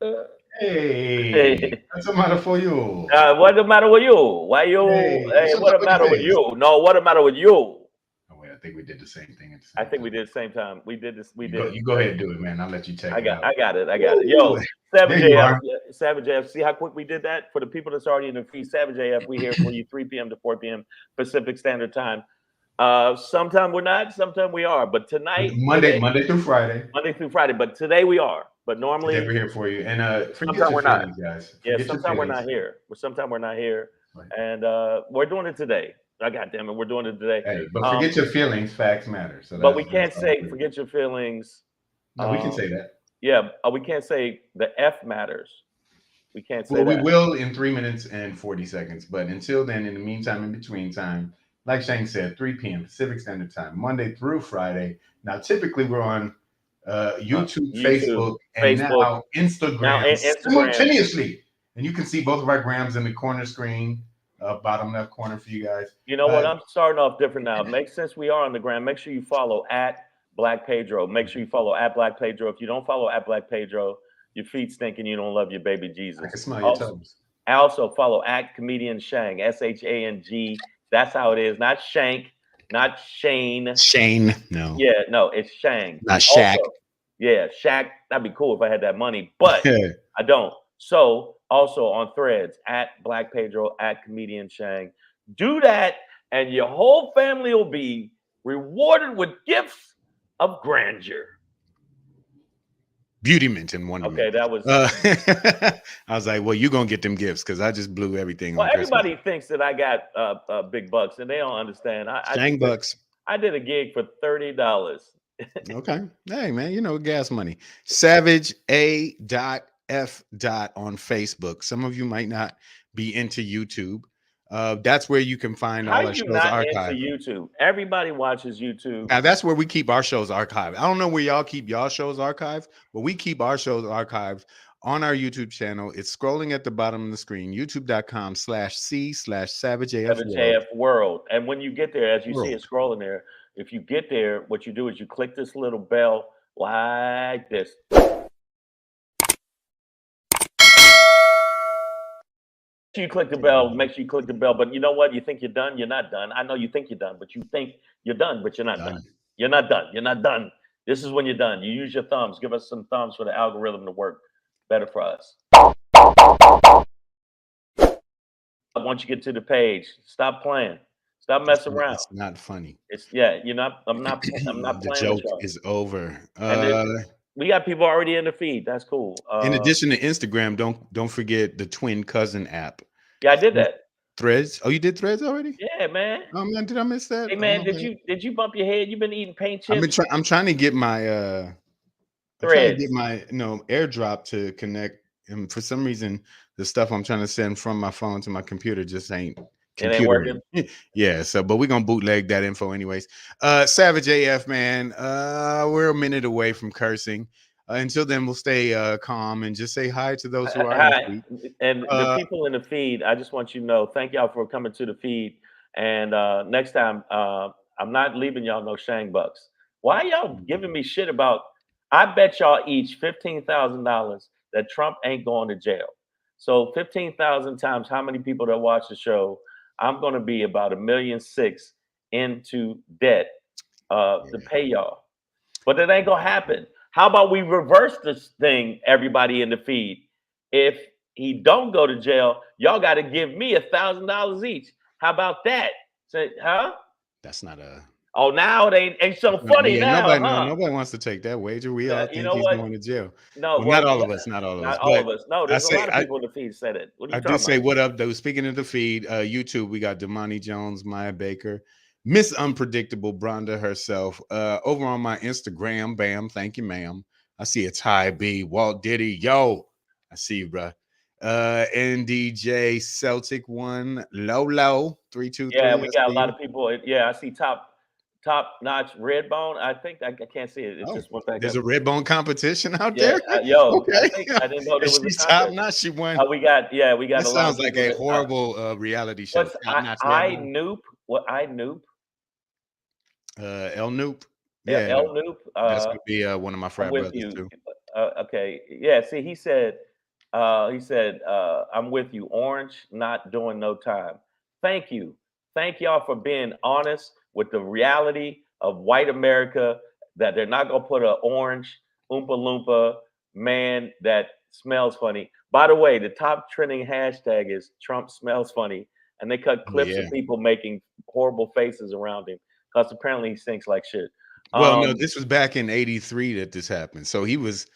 Hey, Hey, what's the matter for you? what the matter with you? Why you? Hey, Hey, what's up what the with your matter with face? you? No, what the matter with you? Oh wait, I think we did the same thing at the I same think we time. did the same time. We did this. We You did go, it. you go ahead and do it, man. I'll let you check I it got. out. I got it. I got it. Woo! Yo, Savage There you AF. are. Yeah, Savage AF. See how quick we did that for the people that's already in the feed. Savage AF. We here for you 3 p.m. to 4 p.m. Pacific Standard Time. Sometime we're not. Sometime we are. But tonight, Monday, today, Monday through Friday. Monday through Friday. But today we are. But Today we're normally, here for you. And forget sometime your we're not. feelings, guys. Yeah, Forget your sometimes we're not feelings. here. But sometimes we're not here, Right. and we're doing it today. I God damn it, we're doing it today. Hey, but forget Um, your feelings. Facts matter. So but that's we that's can't all I'm say saying. forget your feelings. No, we can Um, say that. yeah, we can't say the F matters. We can't say Well, we that. will in 3 minutes and 40 seconds. But until then, in the meantime, in between time, like Shane said, 3 p.m. Pacific Standard Time, Monday through Friday. Now, typically, we're on YouTube, YouTube, Facebook, and Facebook, now now Instagram Instagram. simultaneously. And you can see both of our grams in the corner screen, bottom left corner for you guys. You know what? I'm starting off different now. Makes sense. We are on the gram. Make sure you follow at Black Pedro. Make sure you follow at Black Pedro. If you don't follow at Black Pedro, your feet stink and you don't love your baby I can Jesus. smell your Also, toes. also follow at comedian Shang, Shang. That's how it is. Not Shank, not Shane. Shane, no, Yeah, no, it's Shang. not Shaq. Also, yeah, Shaq. That'd be cool if I had that money, but I don't. So also on threads at Black Pedro at comedian Shang. Do that, and your whole family will be rewarded with gifts of grandeur. Beautyment and wonderment. Okay, that was Uh, I was like, well, you're going to get them gifts because I just blew everything well. on Christmas. Everybody thinks that I got big bucks, and they don't understand. Shang bucks. I did a gig for $30. Okay. Hey, man, gas money. Savage A. F. On Facebook. Some of you might not be into YouTube. That's where you can find How all our you shows not into archived. YouTube? Everybody watches YouTube. Now, that's where we keep our shows archived. I don't know where y'all keep y'all shows archived, but we keep our shows archived on our YouTube channel. It's scrolling at the bottom of the screen, youtube.com/C/Savage AF Savage World. AF World. And when you get there, as you see it World. scrolling there, if you get there, what you do is you click this little bell like this. You click the bell, make sure you click the bell. But you know what? You think you're done, you're not done. I know you think you're done, but you think you're done, but you're not done. Done. You're not done. You're not done. This is when you're done. You use your thumbs. Give us some thumbs for the algorithm to work better for us. Once you get to the page, stop playing. Stop messing around. It's not funny. It's yeah, you're not. I'm not The playing with joke y'all. is over. And we got people already in the feed. That's cool. In addition to Instagram, don't forget the twin cousin app. Yeah, I did that. Threads. Oh, you did Threads already? Yeah, man. Oh man, did I miss that? Hey, Oh man, my did bad. you bump your head? You've been eating paint I've been chips. trying. I'm trying to get my Threads. AirDrop to connect, and for some reason the stuff I'm trying to send from my phone to my computer just ain't It ain't computering. working. Yeah, so but we're gonna bootleg that info anyways. Savage AF, man. We're a minute away from cursing. Until then, we'll stay calm and just say hi to those who are in the Hi, feed. and the Uh, people in the feed. I just want you to know. Thank y'all for coming to the feed. And next time, I'm not leaving y'all no Shang bucks. Why y'all giving me shit about? I bet y'all each $15,000 that Trump ain't going to jail. So 15,000 times how many people that watch the show? I'm going to be about 1,600,000 into debt to yeah. pay y'all. But it ain't gonna happen. How about we reverse this thing, everybody in the feed? If he don't go to jail, y'all got to give me $1,000 each. How about that? Say, huh? That's not a. Oh, now it ain't so funny Yeah, now, nobody, no, huh? nobody wants to take that wager. We all You think know he's what? going to jail. No, Well, well, not all of us, not all of us, not all but of us. No, I there's a say lot of people in the feed said it. What are you I do talking say about? what up though. Speaking of the feed, YouTube, we got Damani Jones, Maya Baker, Miss Unpredictable, Bronda herself. Over on my Instagram, bam, thank you, ma'am. I see it's High B, Walt Diddy, yo, I see you, bruh. NDJ Celtic one, low, Yeah, 323. we I got a see lot you. of people. Yeah, I see top notch red bone. I think I can't see it. It Oh, just went back there's up. a red bone competition out Yeah, there. yo, I Okay, think I didn't know there and was a she's top contest. notch. She won. We got That a lot sounds of like people a that horrible reality show. what's Top notch red I bone. Noop? What I Noop? El Noop. Yeah, El Noop. that's gonna be one of my I'm frat with brothers you. too. Okay, yeah. See, he said He said, I'm with you. Orange, not doing no time. Thank you. Thank y'all for being honest with the reality of white America that they're not going to put an orange Oompa Loompa man that smells funny. By the way, the top trending hashtag is Trump smells funny. And they cut Oh clips yeah. of people making horrible faces around him because apparently he stinks like shit. Well, no, Um, this was back in '83 that this happened. So he was.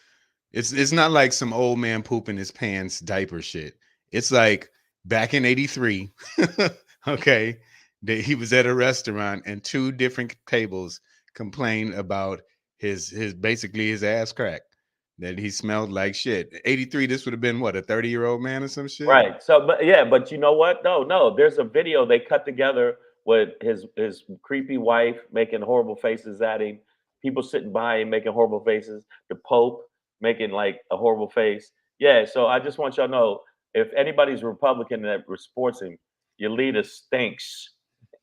It's not like some old man pooping his pants diaper shit. It's like back in '83. Okay, that he was at a restaurant and two different tables complained about his basically his ass crack, that he smelled like shit. '83. This would have been what, a 30-year-old man or some shit. Right. So, but yeah, but you know what? No, no. There's a video they cut together with his creepy wife making horrible faces at him. People sitting by him making horrible faces. The Pope making like a horrible face. Yeah. So I just want y'all to know if anybody's Republican that supports him, your leader stinks.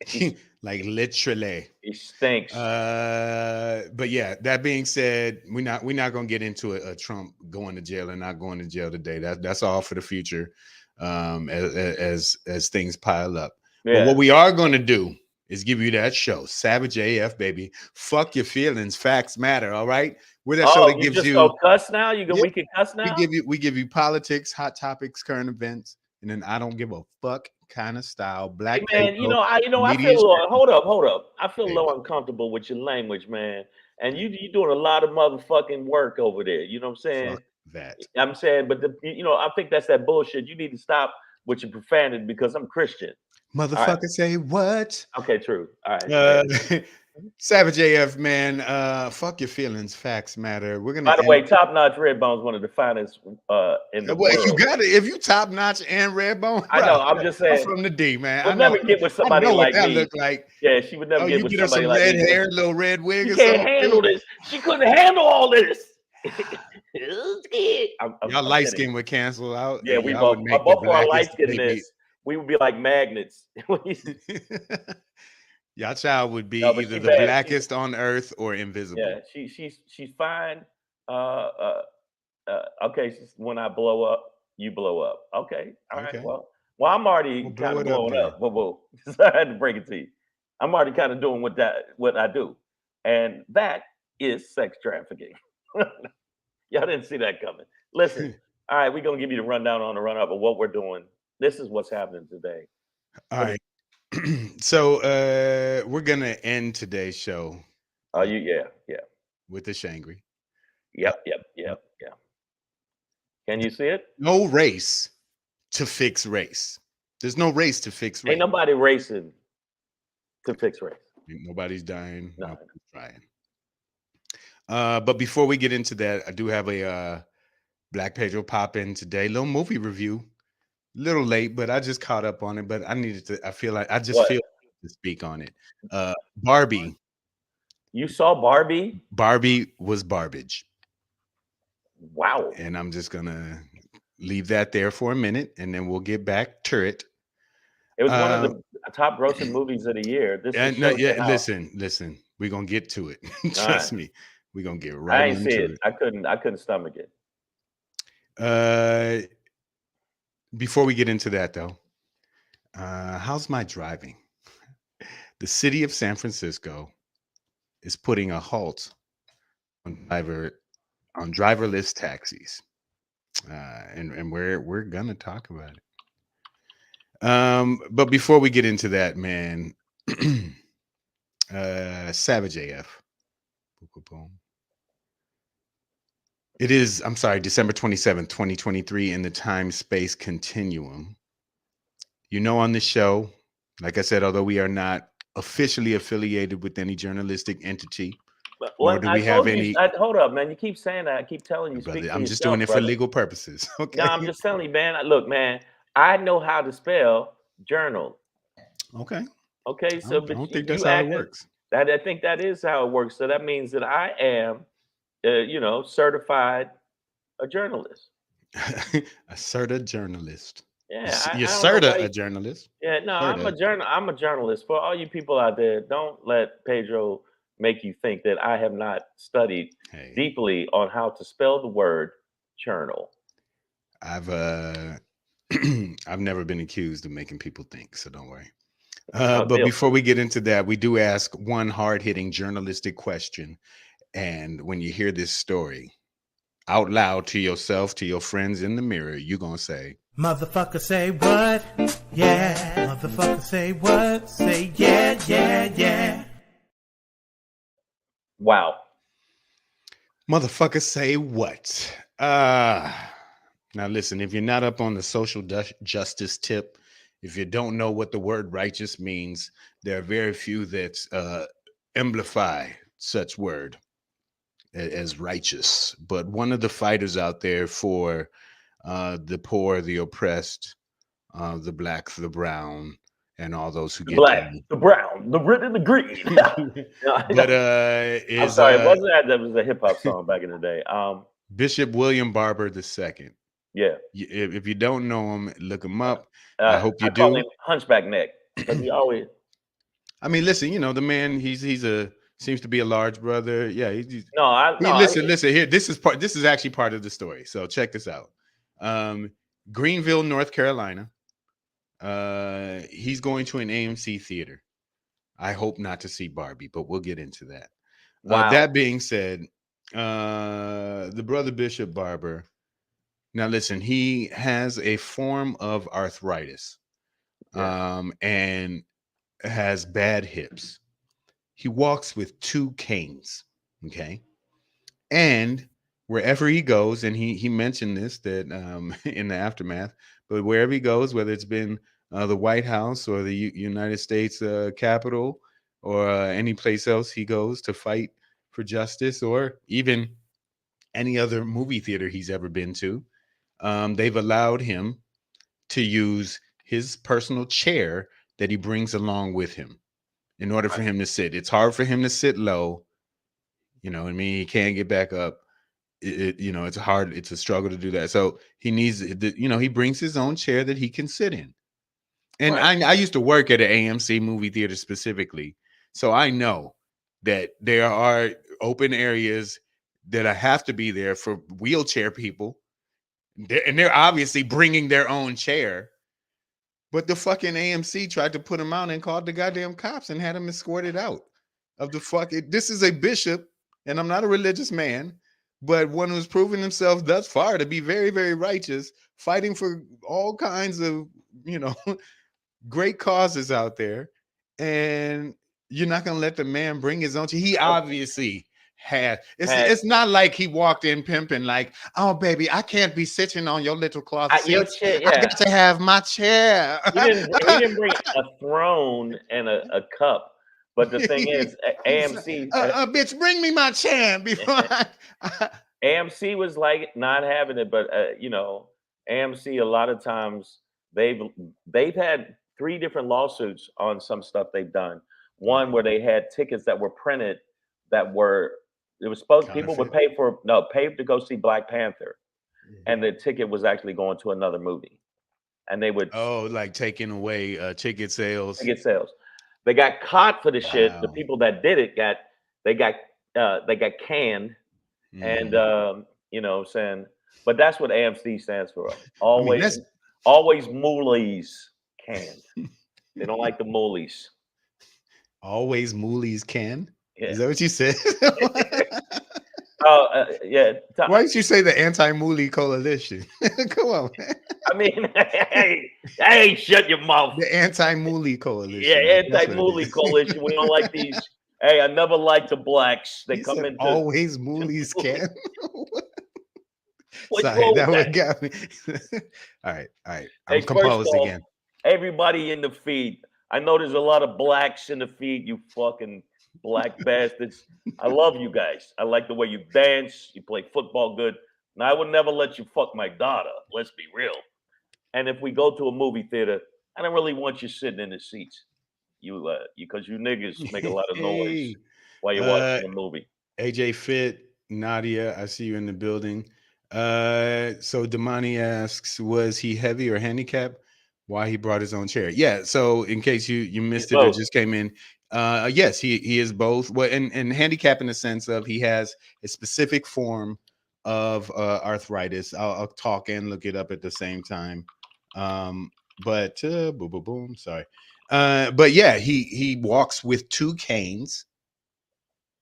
He, Like literally. he stinks. But yeah, that being said, we're not gonna get into a Trump going to jail and not going to jail today. That's all for the future, as things pile up. But Yeah. what we are gonna do is give you that show, Savage AF, baby. Fuck your feelings, facts matter. All right, we're that show Oh, that you gives just you, go cuss now? yeah, We can cuss now? we give you politics, hot topics, current events, and then I don't give a fuck kind of style. Hey Black man, Pedro, I feel media a little, hold up. I feel a baby. little uncomfortable with your language, man. And you doing a lot of motherfucking work over there. You know what I'm saying? Fuck that. I'm saying, but I think that's that bullshit. You need to stop with your profanity because I'm Christian. All right. Motherfucker say what? Okay, true. All right. Yeah. Uh, Savage AF, man. Fuck your feelings. Facts matter. We're gonna By the end. way, Top Notch Red Bone's one of the finest in the Well, you world. got it. If you top notch and red bone, I bro, know. I'm just I'm saying, from the D, man. would never get with I somebody know what like that me. look like. Yeah, she would never Oh, get you with get her somebody some like red me. hair, little red wig She or can't something. handle this. She couldn't handle all this. Y'all I'm light kidding. skin would cancel out. Yeah, we Y'all would both make the both of our light blackest baby. skinness, we would be like magnets. Y'all child would be No, but either she the bad. blackest on earth or invisible. Yeah, she's fine. Okay, when I blow up, you blow up. Okay, all right. Okay, Well, I'm already well, kind blow of it up blowing then. up. Boo. So I had to break it to you. I'm already kind of doing what I do, and that is sex trafficking. Y'all didn't see that coming. Listen, all right, we're gonna give you the rundown on the run up of what we're doing. This is what's happening today. All What is, right. So we're gonna end today's show uh, yeah. with the Shangry. Uh, Yep. Can you see it? no race to fix race. There's no race to fix Ain't race. nobody racing to fix race. Nobody's dying. No. Nobody's trying. But before we get into that, I do have a Black Pedro pop in today. Little movie review. Little late, but I just caught up on it. But I needed to. I feel like I just What? feel to speak on it. Barbie. You saw Barbie? Barbie was garbage, Wow. and I'm just gonna leave that there for a minute, and then we'll get back to it. It was one of Uh, the top grossing movies of the year. This and just no, shows you yeah, how. listen. We're gonna get to it. All right. Trust me, we're gonna get I right ain't see into it. it. I couldn't stomach it. Uh, before we get into that, though, how's my driving? The city of San Francisco is putting a halt on driverless taxis, and we're gonna talk about it. But before we get into that, man, Savage AF. Boom, boom, boom. It is, I'm sorry, December 27th, 2023, in the time space continuum. You know, on this show, like I said, although we are not officially affiliated with any journalistic entity, But nor what do I we have told you, any, hold up, man. You keep saying that. I keep telling you, brother, speak for I'm just doing yourself, it for brother. legal purposes. No, I'm Okay. just telling you, man. Look, man, I know how to spell journal. Okay. Okay, I so don't, I but don't think that's you how it acted works. that I think that is how it works. So that means that I am, certified a journalist. A CERTA journalist. Yeah, You're I don't know why. CERTA a journalist. Yeah, no, CERTA. I'm a journalist. For all you people out there, don't let Pedro make you think that I have not studied Hey, deeply on how to spell the word journal. I've I've never been accused of making people think, so don't worry. But Deal. before we get into that, we do ask one hard-hitting journalistic question. And when you hear this story out loud to yourself, to your friends in the mirror, you're gonna say, Motherfucker say what? Yeah. Motherfucker say what? Say yeah, yeah, yeah. Wow. motherfucker, say what? Now listen, if you're not up on the social justice tip, if you don't know what the word righteous means, there are very few that amplify such word as righteous. But one of the fighters out there for the poor, the oppressed, the black, the brown, and all those who The get black, down. the brown, the red, and the green. No, But I'm is sorry. It wasn't that was a hip hop song back in the day. Bishop William Barber II. Yeah. If you don't know him, look him up. I hope you I call him do. Hunchback Neck because he always. I mean, listen, the man. He's a seems to be a large brother. Yeah, No, he listen here. This is actually part of the story. So check this out. Um, Greenville, North Carolina. He's going to an AMC theater. I hope not to see Barbie, but we'll get into that. Wow. That being said, the brother Bishop Barber. Now listen, he has a form of arthritis, and has bad hips. He walks with 2 canes. Okay. And wherever he goes, and he mentioned this that in the aftermath, but wherever he goes, whether it's been the White House or the United States Capitol or any place else he goes to fight for justice, or even any other movie theater he's ever been to, they've allowed him to use his personal chair that he brings along with him in order for him to sit. It's hard for him to sit low. You know what I mean? He can't get back up. It's hard. It's a struggle to do that. So he needs, he brings his own chair that he can sit in. And I used to work at an AMC movie theater specifically. So I know that there are open areas that I have to be there for wheelchair people. And they're obviously bringing their own chair. But the fucking AMC tried to put him out and called the goddamn cops and had him escorted out of the fucking. This is a bishop, and I'm not a religious man, but one who's proven himself thus far to be very, very righteous, fighting for all kinds of, great causes out there. And you're not gonna let the man bring his own. He obviously had. It's not like he walked in pimping like, oh baby, I can't be sitting on your little cloth seats. Chair, I got to have my chair. He didn't bring a throne and a cup. But the thing is, AMC, bitch, bring me my chair before AMC was like not having it. But AMC a lot of times they've had 3 different lawsuits on some stuff they've done. One where they had tickets that were printed that were it was supposed people would pay to go see Black Panther, and the ticket was actually going to another movie, and they would like taking away ticket sales. They got caught for the shit. The people that did it got canned, and you know what I'm saying. But that's what AMC stands for. Always moolies canned. They don't like the moolies. Always moolies can. Yeah. Is that what you said? Yeah. Why didn't you say the anti-moolie coalition? Come on, man. I mean, hey, shut your mouth. The anti-moolie coalition. Yeah, anti-moolie coalition. We don't like these. Hey, I never liked the blacks. They come into always moolies can. What's Sorry, wrong that with would got me. All right. I'm Hey, composed first of all, again. Everybody in the feed. I know there's a lot of blacks in the feed. You fucking black bastards. I love you guys. I like the way you dance. You play football good. Now I would never let you fuck my daughter. Let's be real. And if we go to a movie theater, I don't really want you sitting in the seats. Because you niggas make a lot of noise while you're watching the movie. AJ Fit, Nadia, I see you in the building. So Damani asks, was he heavy or handicapped? Why he brought his own chair? Yeah. So in case you missed it or just came in, yes, he is both. Well, and handicap in the sense of he has a specific form of arthritis. I'll talk and look it up at the same time. But boom, boom, boom. Sorry. But yeah, he walks with two canes.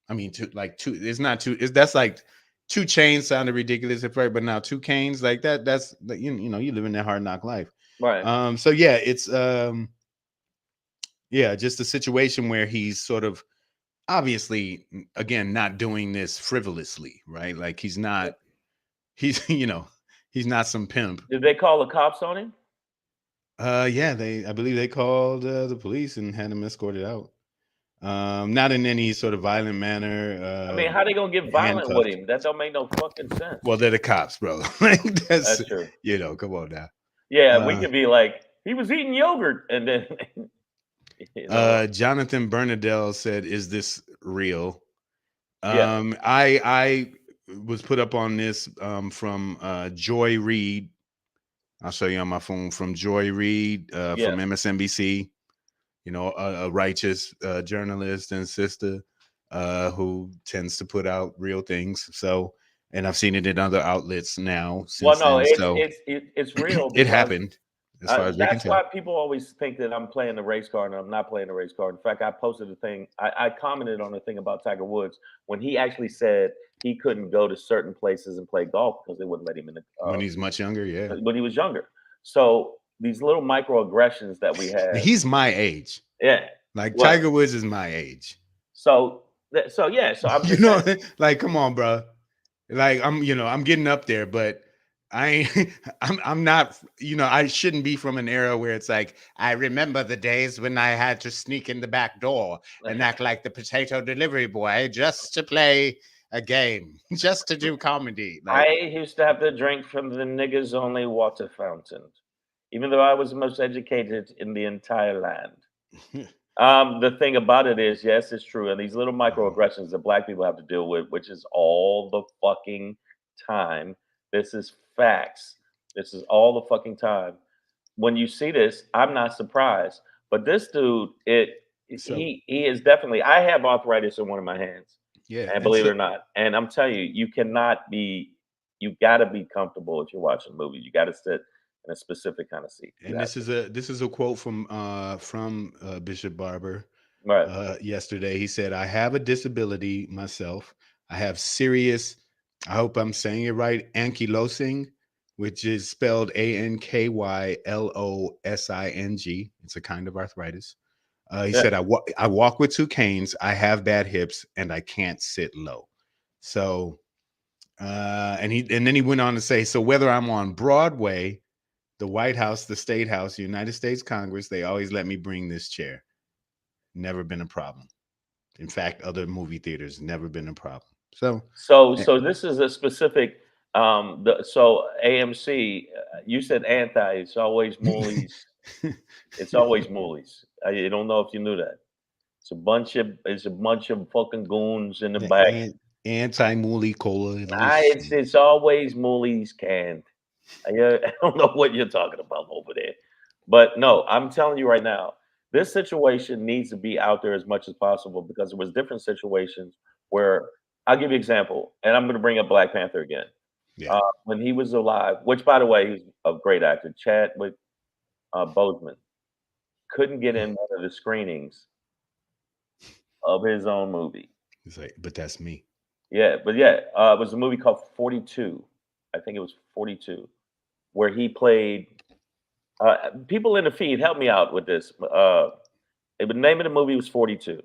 I mean, two. It's not two. That's like two chains sounded ridiculous at first, but now two canes like that. That's you know you live in that hard knock life. Right. So yeah, it's yeah, just a situation where he's sort of obviously again not doing this frivolously, right? Like he's he's not some pimp. Did they call the cops on him? Yeah, I believe they called the police and had him escorted out. Not in any sort of violent manner. I mean, how they gonna get violent with Handcuffed. him? That don't make no fucking sense. Well, they're the cops, bro. Like that's That's true. come on now. Yeah, we could be like, he was eating yogurt, and then Jonathan Bernadelle said, "Is this real?" Yeah. I was put up on this from Joy Reid. I'll show you on my phone from Joy Reid from MSNBC. You know, a righteous journalist and sister who tends to put out real things. So, and I've seen it in other outlets now. Well, no, then, it's real. It happened. As far as we can That's tell. why people always think that I'm playing the race card, and I'm not playing the race card. In fact, I posted a thing. I commented on the thing about Tiger Woods when he actually said he couldn't go to certain places and play golf because they wouldn't let him in the When he's much younger, yeah. when he was younger. So these little microaggressions that we have. He's my age. Yeah. Like Tiger Woods is my age. So yeah. So I'm just like, come on, bro. Like I'm getting up there, but I'm not, I shouldn't be from an era where it's like, I remember the days when I had to sneak in the back door and act like the potato delivery boy just to play a game, just to do comedy. Like, I used to have to drink from the niggas only water fountain, even though I was the most educated in the entire land. The thing about it is, yes, it's true. And these little microaggressions that black people have to deal with, which is all the fucking time. This is facts. This is all the fucking time. When you see this, I'm not surprised. But this dude, he is definitely. I have arthritis in one of my hands. Yeah, and believe it or not, and I'm telling you, you cannot be. You got to be comfortable if you're watching a movie. You got to sit in a specific kind of seat. And this is a quote from Bishop Barber. Right. Yesterday, he said, "I have a disability myself. I have serious. I hope I'm saying it right. Ankylosing, which is spelled ANKYLOSING. It's a kind of arthritis." He said, I walk with two canes. I have bad hips, and I can't sit low. So, and then he went on to say, so whether I'm on Broadway, the White House, the State House, the United States Congress, they always let me bring this chair. Never been a problem. In fact, other movie theaters, never been a problem. So this is a specific. So AMC, you said anti. It's always moolies. It's always moolies. I don't know if you knew that. It's a bunch of fucking goons in the back. Anti-moolie cola. It's always moolies canned. I don't know what you're talking about over there, but no, I'm telling you right now, this situation needs to be out there as much as possible because there was different situations where I'll give you an example, and I'm going to bring up Black Panther again. Yeah. When he was alive, which by the way, he's a great actor, Chadwick Boseman couldn't get in one of the screenings of his own movie. He's like, but that's me. Yeah, it was a movie called 42. I think it was 42, where he played. People in the feed, help me out with this. The name of the movie was 42.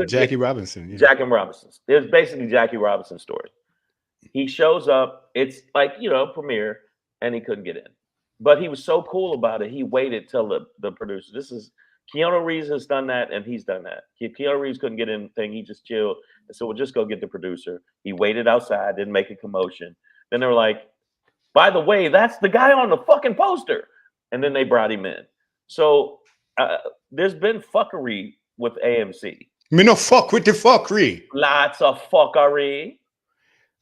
Jackie Robinson. Yeah. Jackie Robinson. It was basically Jackie Robinson's story. He shows up. It's like premiere, and he couldn't get in. But he was so cool about it. He waited till the producer. This is Keanu Reeves has done that, and he's done that. Keanu Reeves couldn't get in thing. He just chilled. And so we'll just go get the producer. He waited outside, didn't make a commotion. Then they were like, by the way, that's the guy on the fucking poster. And then they brought him in. So there's been fuckery with AMC. Me no fuck with the fuckery. Lots of fuckery.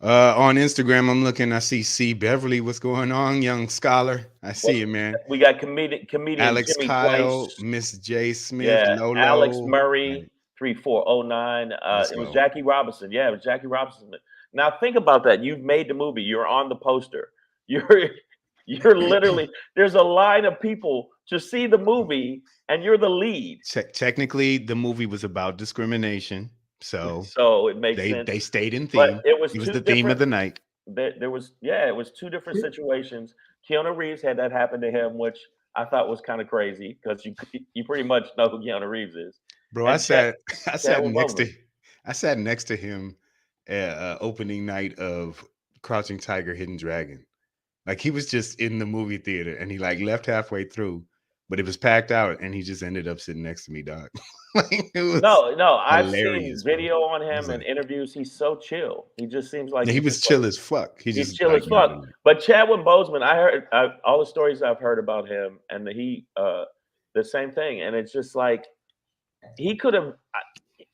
On Instagram, I'm looking. I see C. Beverly. What's going on, young scholar? I see you, man. We got comedian Alex Jimmy Kyle, Twice. Miss J. Smith, Lolo, Alex Murray, 3, 4, 09. Let's It was go. Jackie Robinson. Yeah, it was Jackie Robinson. Now think about that. You've made the movie. You're on the poster. You're literally, there's a line of people to see the movie, and you're the lead. Technically, the movie was about discrimination, so So it makes sense. they stayed in But theme. it was It was two the theme of different. the night. There was, yeah, it was two different situations. Keanu Reeves had that happen to him, which I thought was kind of crazy because you pretty much know who Keanu Reeves is. Bro, And I sat Chadwick next to Boseman. I sat next to him at opening night of Crouching Tiger, Hidden Dragon. Like he was just in the movie theater and he like left halfway through, but it was packed out and he just ended up sitting next to me, dog. Like it was No, I've seen hilarious, bro. video on I was him and like, interviews. He's so chill. He just seems like yeah, he he's was just like chill as fuck. He he's just chill like, as you know, fuck. But Chadwick Boseman, all the stories I've heard about him, and the same thing. And it's just like he could have,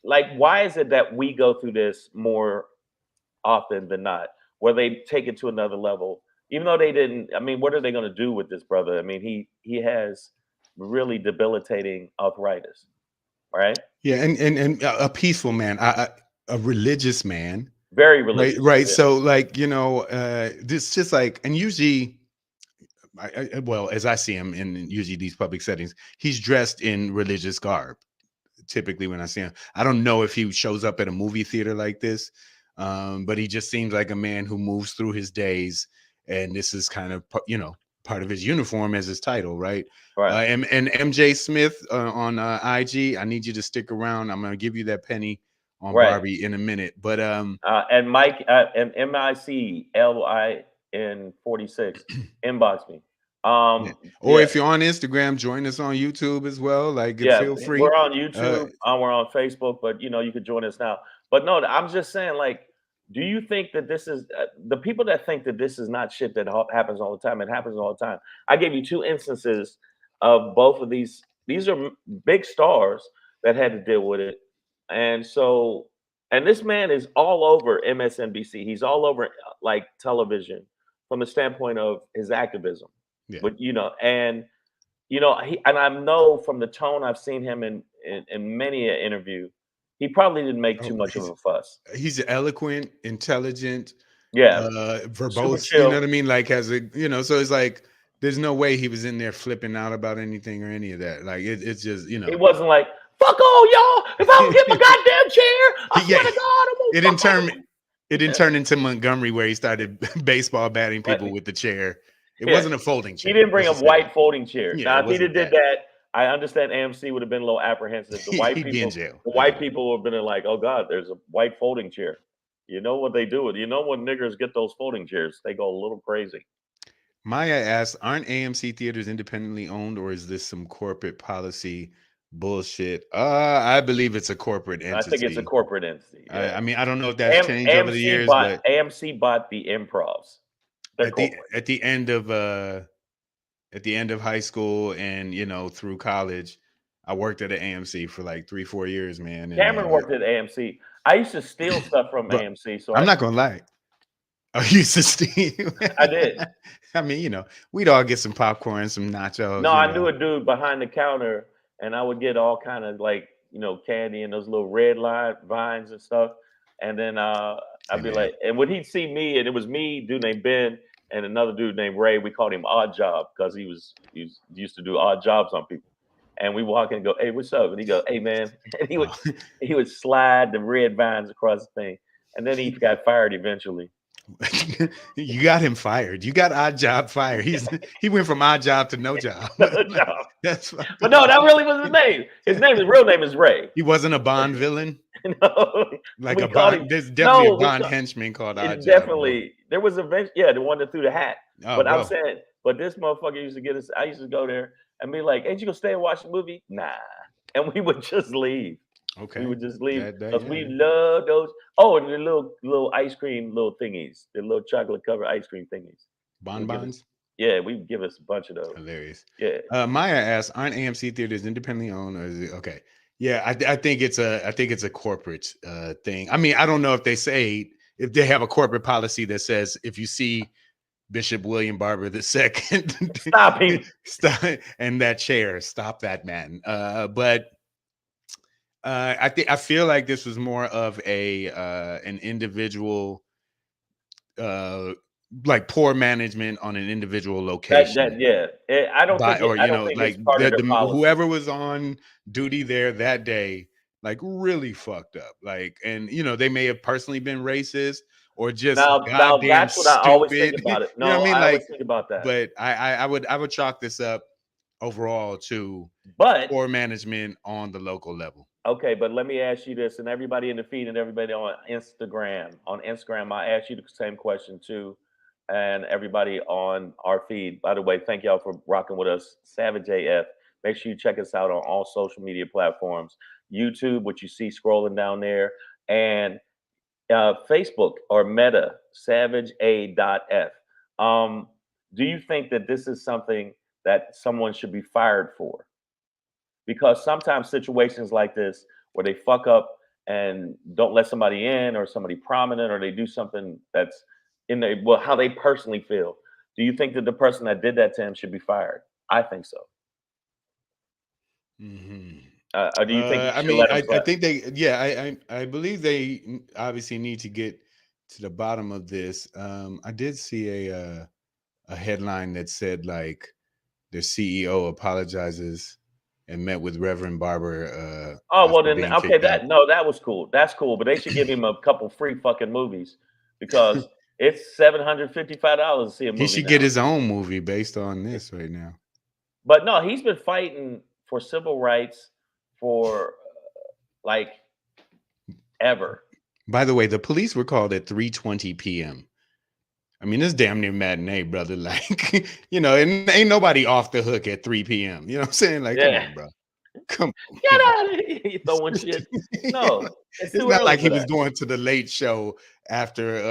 like, why is it that we go through this more often than not, where they take it to another level, even though they didn't? I mean, what are they going to do with this brother? I mean, he has really debilitating arthritis, right? yeah, and a peaceful man, a religious man. Very Right, religious. right. Yeah. So like, you know, this just like, and usually well, as I see him in usually these public settings, he's dressed in religious garb. Typically, when I see him, I don't know if he shows up at a movie theater like this, but he just seems like a man who moves through his days, and this is kind of part of his uniform as his title, right? Right. And MJ Smith on IG, I need you to stick around. I'm gonna give you that penny on Right. Barbie in a minute, but And Mike and MICLIN46 inbox me. yeah. Or Yeah, if you're on Instagram, join us on YouTube as well. Like, yeah, feel free. we're on Uh, YouTube, we're on Facebook, but you could join us now. But no, I'm just saying, like, do you think that this is the people that think that this is not shit that happens all the time? It happens all the time. I gave you 2 instances of both of these. These are big stars that had to deal with it, and so, and this man is all over MSNBC. He's all over like television from the standpoint of his activism. yeah. But and and I know from the tone I've seen him in many an interview, he probably didn't make Oh, too much of a fuss. he's eloquent, intelligent, Yeah, super verbose. You know what chill. I mean? Like, so it's like there's no way he was in there flipping out about anything or any of that. Like, it's just He wasn't like, "Fuck all y'all! If I don't get my goddamn chair, I Yeah, swear to God, I'm it gonna didn't fuck all turn of 'em." it didn't turn into Montgomery where he started baseball batting people Right. with the chair. It Yeah, wasn't a folding he chair. didn't bring Let's a just say that. white folding chair. Yeah, Now, it if he wasn't did that. that, I understand AMC would have been a little apprehensive. He'd be in jail. The That's white all. people would have been like, "Oh God, there's a white folding chair." You know what they do with? You know when niggers get those folding chairs, they go a little crazy. Maya asks, aren't AMC theaters independently owned, or is this some corporate policy bullshit? I believe it's a corporate I think it's a entity. corporate entity. Yeah, I mean, I don't know if that's changed over the years, but AMC bought the improvs. They're corporate. at the end of high school and through college, I worked at an AMC for like 3-4 years, man. And Cameron worked at AMC. I used to steal stuff from but AMC, so I'm not gonna lie. I used to steal. I did. I mean, we'd all get some popcorn, some nachos. No, I knew a dude behind the counter, and I would get all kind of like candy and those little red line vines and stuff. And then I'd be man. like, and when he'd see me, and it was me, dude named Ben, and another dude named Ray. We called him Odd Job because he used to do odd jobs on people. And we walk in and go, "Hey, what's up?" And he go, "Hey, man," and he would slide the red vines across the thing, and then he got fired eventually. You got him fired. You got Odd Job fired. He went from odd job to no job. No job. That's But no, that really was his name. His real name is Ray. he wasn't a Bond villain. No, Like we a called Bond. him. There's definitely No, a Bond henchman called Odd Job. definitely there was a the one that threw the hat. Oh, But I'm bro. saying, but this motherfucker used to get us. I used to go there and be like, "Ain't you gonna stay and watch the movie?" Nah, and we would just leave. Okay. We would just leave That- because we yeah. love those. Oh, and the little ice cream little thingies, the little chocolate covered ice cream thingies. Bonbons. Yeah, we give us a bunch of those. Hilarious. Yeah, Maya asks, aren't AMC theaters independently owned, or is it okay? Yeah, I think it's a corporate thing. I mean, I don't know if they have a corporate policy that says if you see Bishop William Barber II, stop him. stop and that chair, stop that man. But I feel like this was more of a an individual like poor management on an individual location. Yeah. I don't think By or I you don't know think it's like part of the policy. whoever was on duty there that day like really fucked up, like, and they may have personally been racist or just Now goddamn that's what I always think stupid. about it. You know what No, I mean, I like, always think about that. but I would chalk this up overall to But poor management on the local level. okay, but let me ask you this, and everybody in the feed and everybody on Instagram. On Instagram, I ask you the same question too, and everybody on our feed. By the way, thank y'all for rocking with us, Savage AF. Make sure you check us out on all social media platforms, YouTube, what you see scrolling down there, and Facebook or Meta, Savage A.F. Um, do you think that this is something that someone should be fired for? Because sometimes situations like this where they fuck up and don't let somebody in or somebody prominent or they do something that's in the well how they personally feel, do you think that the person that did that to him should be fired? I think so. Hmm. Or do you think you I should mean, let him I slide? think they, yeah, I believe they obviously need to get to the bottom of this. I did see a headline that said like their CEO apologizes and met with Reverend Barber Oh well after then being okay, kicked out. that no that was cool, that's cool, but they should give him a couple free fucking movies because it's $755 to see a He movie should get now. his own movie based on this right now. But no, he's been fighting for civil rights for like ever. By the way, the police were called at 3:20 p.m. I mean, it's damn near matinee, brother. Like, and ain't nobody off the hook at 3 p.m. You know what I'm saying? Like, come Yeah. on, bro. Come on, Get man. out of here. You throwing shit. No, it's It's too not early like he for was that. going to the late show after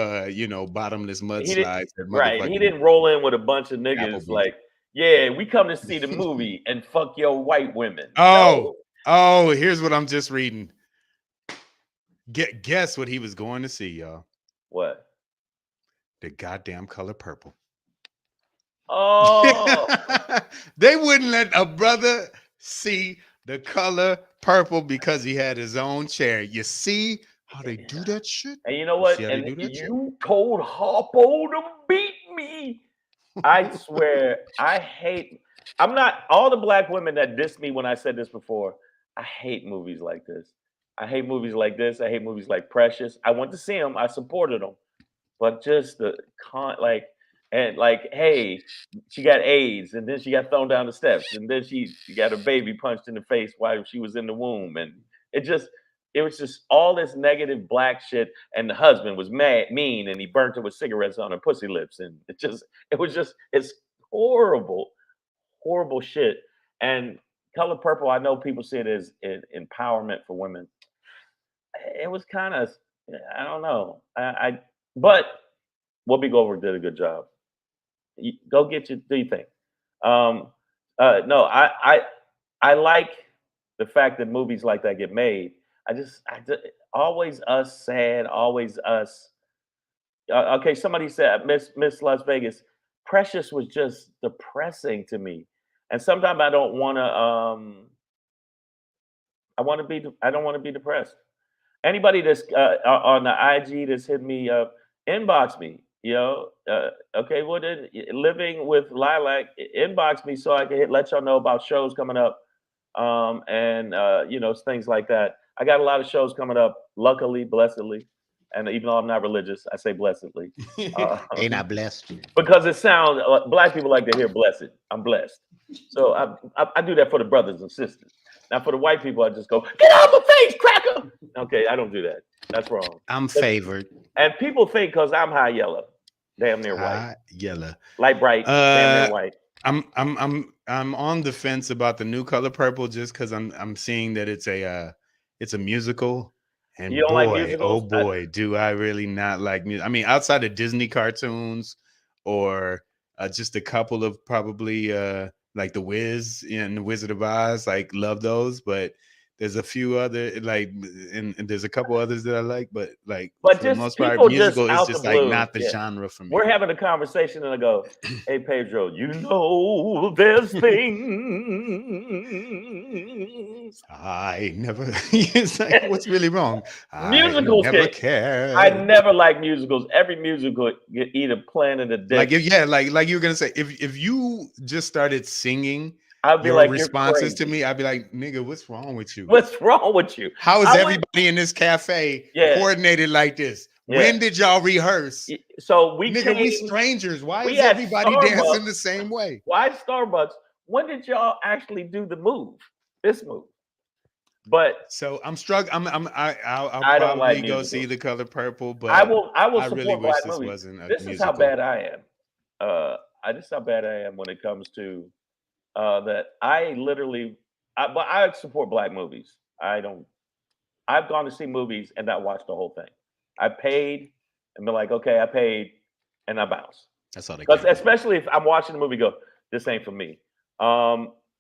bottomless He did mudslides at right. He motherfucking didn't roll in with a bunch of niggas Applebee's. like, yeah, we come to see the movie and fuck your white women. Oh, No. here's what I'm just reading. Guess what he was going to see, y'all. What? The goddamn Color Purple. Oh, They wouldn't let a brother see The Color Purple because he had his own chair. You see how they do that shit? and you know You see what? how they And do that shit? you told Harpo to beat me. I swear, I hate. I'm not all the black women that diss me when I said this before. I hate movies like this. I hate movies like this. I hate movies like Precious. I went to see them. I supported them, but just the like and like, hey, she got AIDS, and then she got thrown down the steps, and then she got her baby punched in the face while she was in the womb, and it just it was just all this negative black shit. And the husband was mad, mean, and he burnt her with cigarettes on her pussy lips, and it's horrible, horrible shit. And Color Purple, I know people see it as empowerment for women. It was kind of, I don't know, but Whoopi Goldberg did a good job. Go get your do you think? Um, no, I like the fact that movies like that get made. Always us sad, always us. Okay, somebody said Miss Las Vegas. Precious was just depressing to me, and sometimes I don't want to. I don't want to be depressed. Anybody that's on the IG that's hit me up, inbox me. Okay, well then, living with Lilac, inbox me so I can let y'all know about shows coming up, and things like that. I got a lot of shows coming up. Luckily, blessedly, and even though I'm not religious, I say blessedly, uh, Ain't I blessed? because it sounds black people like to hear blessed. I'm blessed, so I do that for the brothers and sisters. Now for the white people, I just go get out my face, cracker. Okay, I don't do that. That's wrong. I'm But- favored. and people think because I'm high yellow, damn near white, High yellow. light bright, damn near white. I'm on the fence about the new Color Purple just because I'm seeing that it's a musical, and You don't like boy, oh musicals? boy, do I really not like music. I mean, outside of Disney cartoons or just a couple of probably like The Wiz and The Wizard of Oz, like love those, but There's a few other and there's a couple others that I like, but like But for the just most part, people just musical is out the just like blue. not the Yeah. genre for me. We're having a conversation and I go, hey Pedro, you know there's things. I never. It's like, what's really wrong? Musicals I never can- cared. I never like musicals. Every musical get either planted a dick. Like like you were gonna say, if you just started singing I'd be your like, responses to you're crazy. me, I'd be like, nigga, what's wrong with you? What's wrong with you? How is I would- everybody in this cafe Yeah. coordinated like this? Yeah. When did y'all rehearse? So we Nigga, we came- strangers. Why we is at everybody dancing Starbucks. the same way? Why Starbucks? When did y'all actually do the move? This move. But So I'm struggling. I'll I don't like probably go musicals. see The Color Purple, but I will support really wish black this movies. wasn't a This is how musical. bad I am. This is how bad I am when it comes to that. I literally, but I support black movies. I've gone to see movies and not watched the whole thing. I paid and be like, okay, I paid, and I bounce. That's all they Because care about. especially if I'm watching the movie, go, this ain't for me.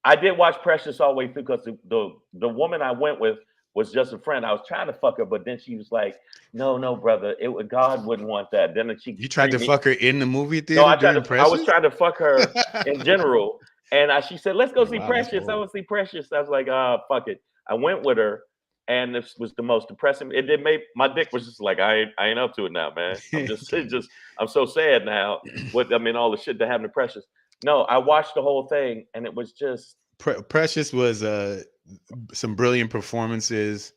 I did watch Precious all the way through because the woman I went with was just a friend. I was trying to fuck her, but then she was like, no, brother, God wouldn't want that. Then she You tried to fuck her in the movie theater? No, I was trying to fuck her in general. And she said, let's go see Wow, Precious. I want to see Precious. I was like, fuck it. I went with her. And this was the most depressing. It did make my dick was just like, I ain't up to it now, man. I'm I'm so sad now. All the shit that happened to Precious. No, I watched the whole thing and it was just Precious was some brilliant performances,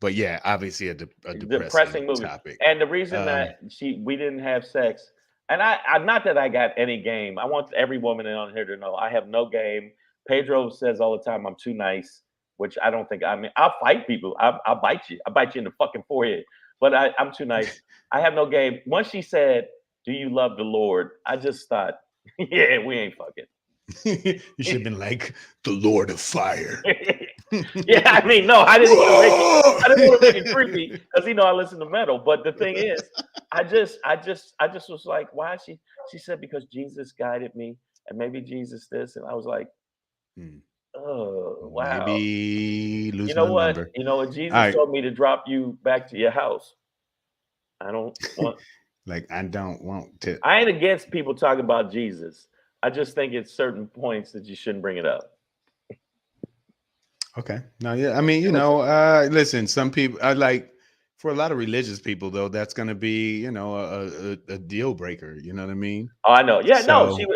but yeah, obviously a depressing movie. topic. And the reason that we didn't have sex, and I'm not that I got any game. I want every woman on here to know I have no game. Pedro says all the time I'm too nice, which I don't think. I'll fight people. I'll bite you. I'll bite you in the fucking forehead. But I'm too nice. I have no game. Once she said, "Do you love the Lord?" I just thought, yeah, we ain't fucking. You should have been like the Lord of Fire. Yeah, no, I didn't want to make it creepy because I listen to metal. But the thing is, I just was like, why is she? She said because Jesus guided me, and maybe Jesus this, and I was like, oh wow. Maybe lose you know my what? number. You know what? Jesus told me to drop you back to your house. I don't want. I don't want to. I ain't against people talking about Jesus. I just think it's certain points that you shouldn't bring it up. Okay. No, yeah. Listen, some people for a lot of religious people though, that's going to be, a deal breaker. You know what I mean? Oh, I know. Yeah, so you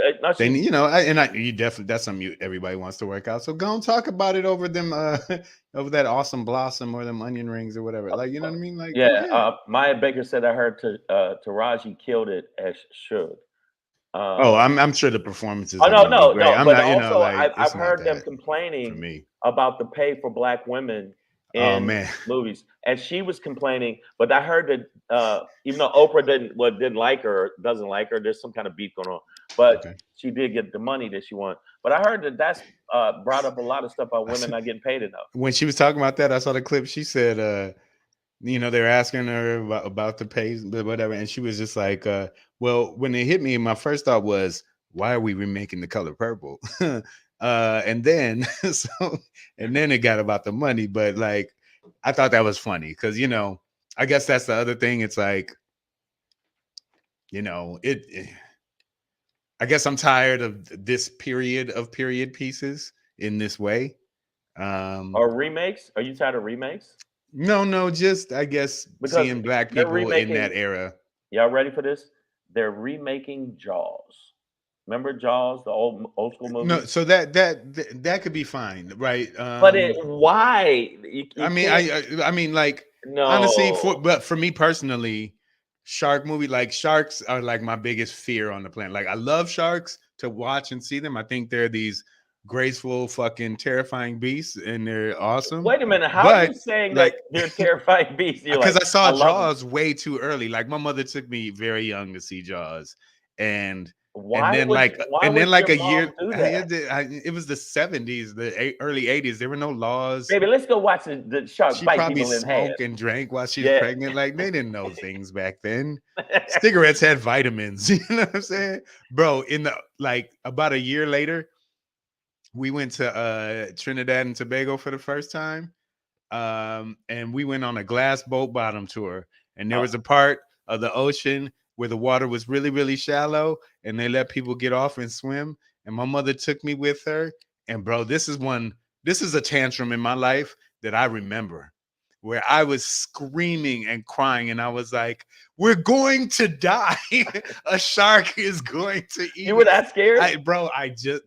definitely, that's something everybody wants to work out. So go and talk about it over them, over that awesome blossom or them onion rings or whatever. You know what I mean? Yeah. Maya Baker said I heard Taraji killed it as should. I'm sure the performances. Oh no. I'm but not, also, I've it's heard not them that complaining for me about the pay for black women in movies, and she was complaining. But I heard that even though Oprah didn't like her, doesn't like her, there's some kind of beef going on. But she did get the money that she wanted. But I heard that's brought up a lot of stuff about women not getting paid enough. When she was talking about that, I saw the clip. She said, they were asking her about the pay, whatever, and she was just like, well, when it hit me, my first thought was, why are we remaking The Color Purple? And then it got about the money, but I thought that was funny because I guess that's the other thing. It's I guess I'm tired of this period of period pieces in this way. Or remakes? Are you tired of remakes? No, just I guess seeing black people in that era. Y'all ready for this? They're remaking Jaws. Remember Jaws, the old school movie? No, so that could be fine, right? But why? No. Honestly, for me personally, shark movie, sharks are my biggest fear on the planet. I love sharks to watch and see them. I think they're these graceful, fucking terrifying beasts, and they're awesome. Wait a minute, how are you saying that they're terrifying beasts? Because I saw Jaws way too early. My mother took me very young to see Jaws, and then a year, it was the 70s, the early 80s. There were no laws. Baby, let's go watch the shark. She bite probably people in smoked half. and drank while she's pregnant. They didn't know things back then. Cigarettes had vitamins. You know what I'm saying, bro? In about a year later, we went to Trinidad and Tobago for the first time. and we went on a glass boat bottom tour, and there Oh. was a part of the ocean where the water was really, really shallow, and they let people get off and swim. And my mother took me with her. And bro, this is a tantrum in my life that I remember, where I was screaming and crying, and I was like, "We're going to die! A shark is going to eat You were us." that scared? Bro,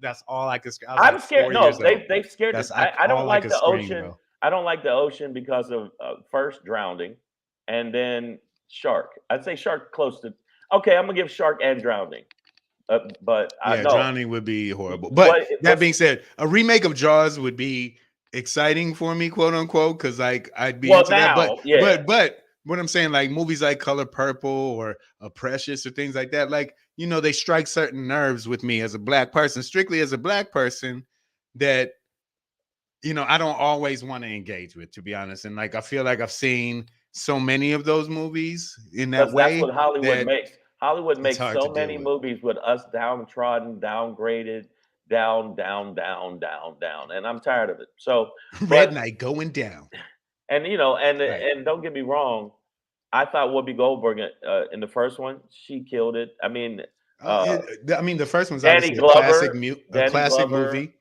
that's all I could. I was I'm like scared. 4 years No, old. they've scared That's us. I don't all I like could the scream, ocean. bro. I don't like the ocean because of first drowning, and then shark. I'd say shark close to. Okay, I'm gonna give shark and drowning. But I Yeah, no. drowning would be horrible. But What that what's being said, a remake of Jaws would be exciting for me, quote unquote, because like I'd be well into that. now? Yeah. But what I'm saying, like movies like Color Purple or Precious or things like that, like they strike certain nerves with me as a black person, strictly as a black person, that I don't always want to engage with, to be honest. And like I feel like I've seen so many of those movies in that Because that's way what Hollywood that makes. Hollywood it's makes hard to so deal many with. movies with us downtrodden, downgraded, down, down, down, down, down, and I'm tired of it. So, Red but Knight going down. and and Right. and don't get me wrong, I thought Whoopi Goldberg in the first one, she killed it. I mean, uh, I mean, the first one's Danny obviously a Danny classic Glover. movie,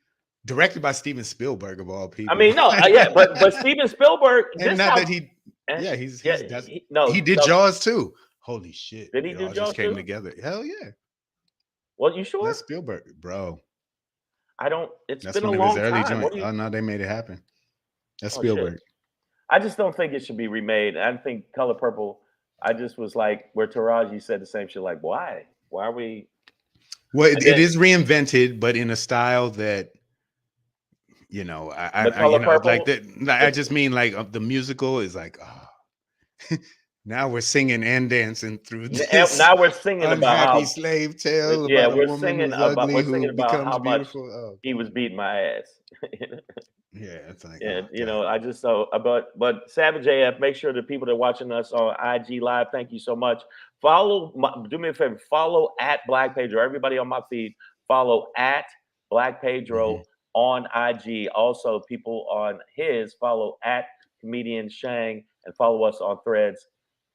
directed by Steven Spielberg of all I people. mean, no, yeah, but Steven Spielberg. And This not how, that he, yeah, yeah, he no, did no. Jaws too. Holy shit, Did he it do all just Jaws came too? together. Hell yeah, Well, you sure? that's Spielberg, bro. I don't. It's That's been a one of his long early time. What joint. do you? Oh no, they made it happen. That's Oh shit. Spielberg. I just don't think it should be remade. I think Color Purple. I just was like where Taraji said the same shit. Like, why? Why are we? Well, And it then is reinvented, but in a style that the Color like Purple. that. I just mean like the musical is like, oh, now we're singing and dancing through this Now we're singing about unhappy how. slave tale Yeah, about a woman who's ugly we're who singing about becomes how much beautiful. Oh he was god, beating my ass. yeah, it's like, Yeah, oh god. I just so but Savage AF, make sure the people that are watching us on IG Live, thank you so much. Do me a favor, follow at Black Pedro. Everybody on my feed, follow at Black Pedro Mhm. on IG. Also, people on his follow at Comedian Shang and follow us on Threads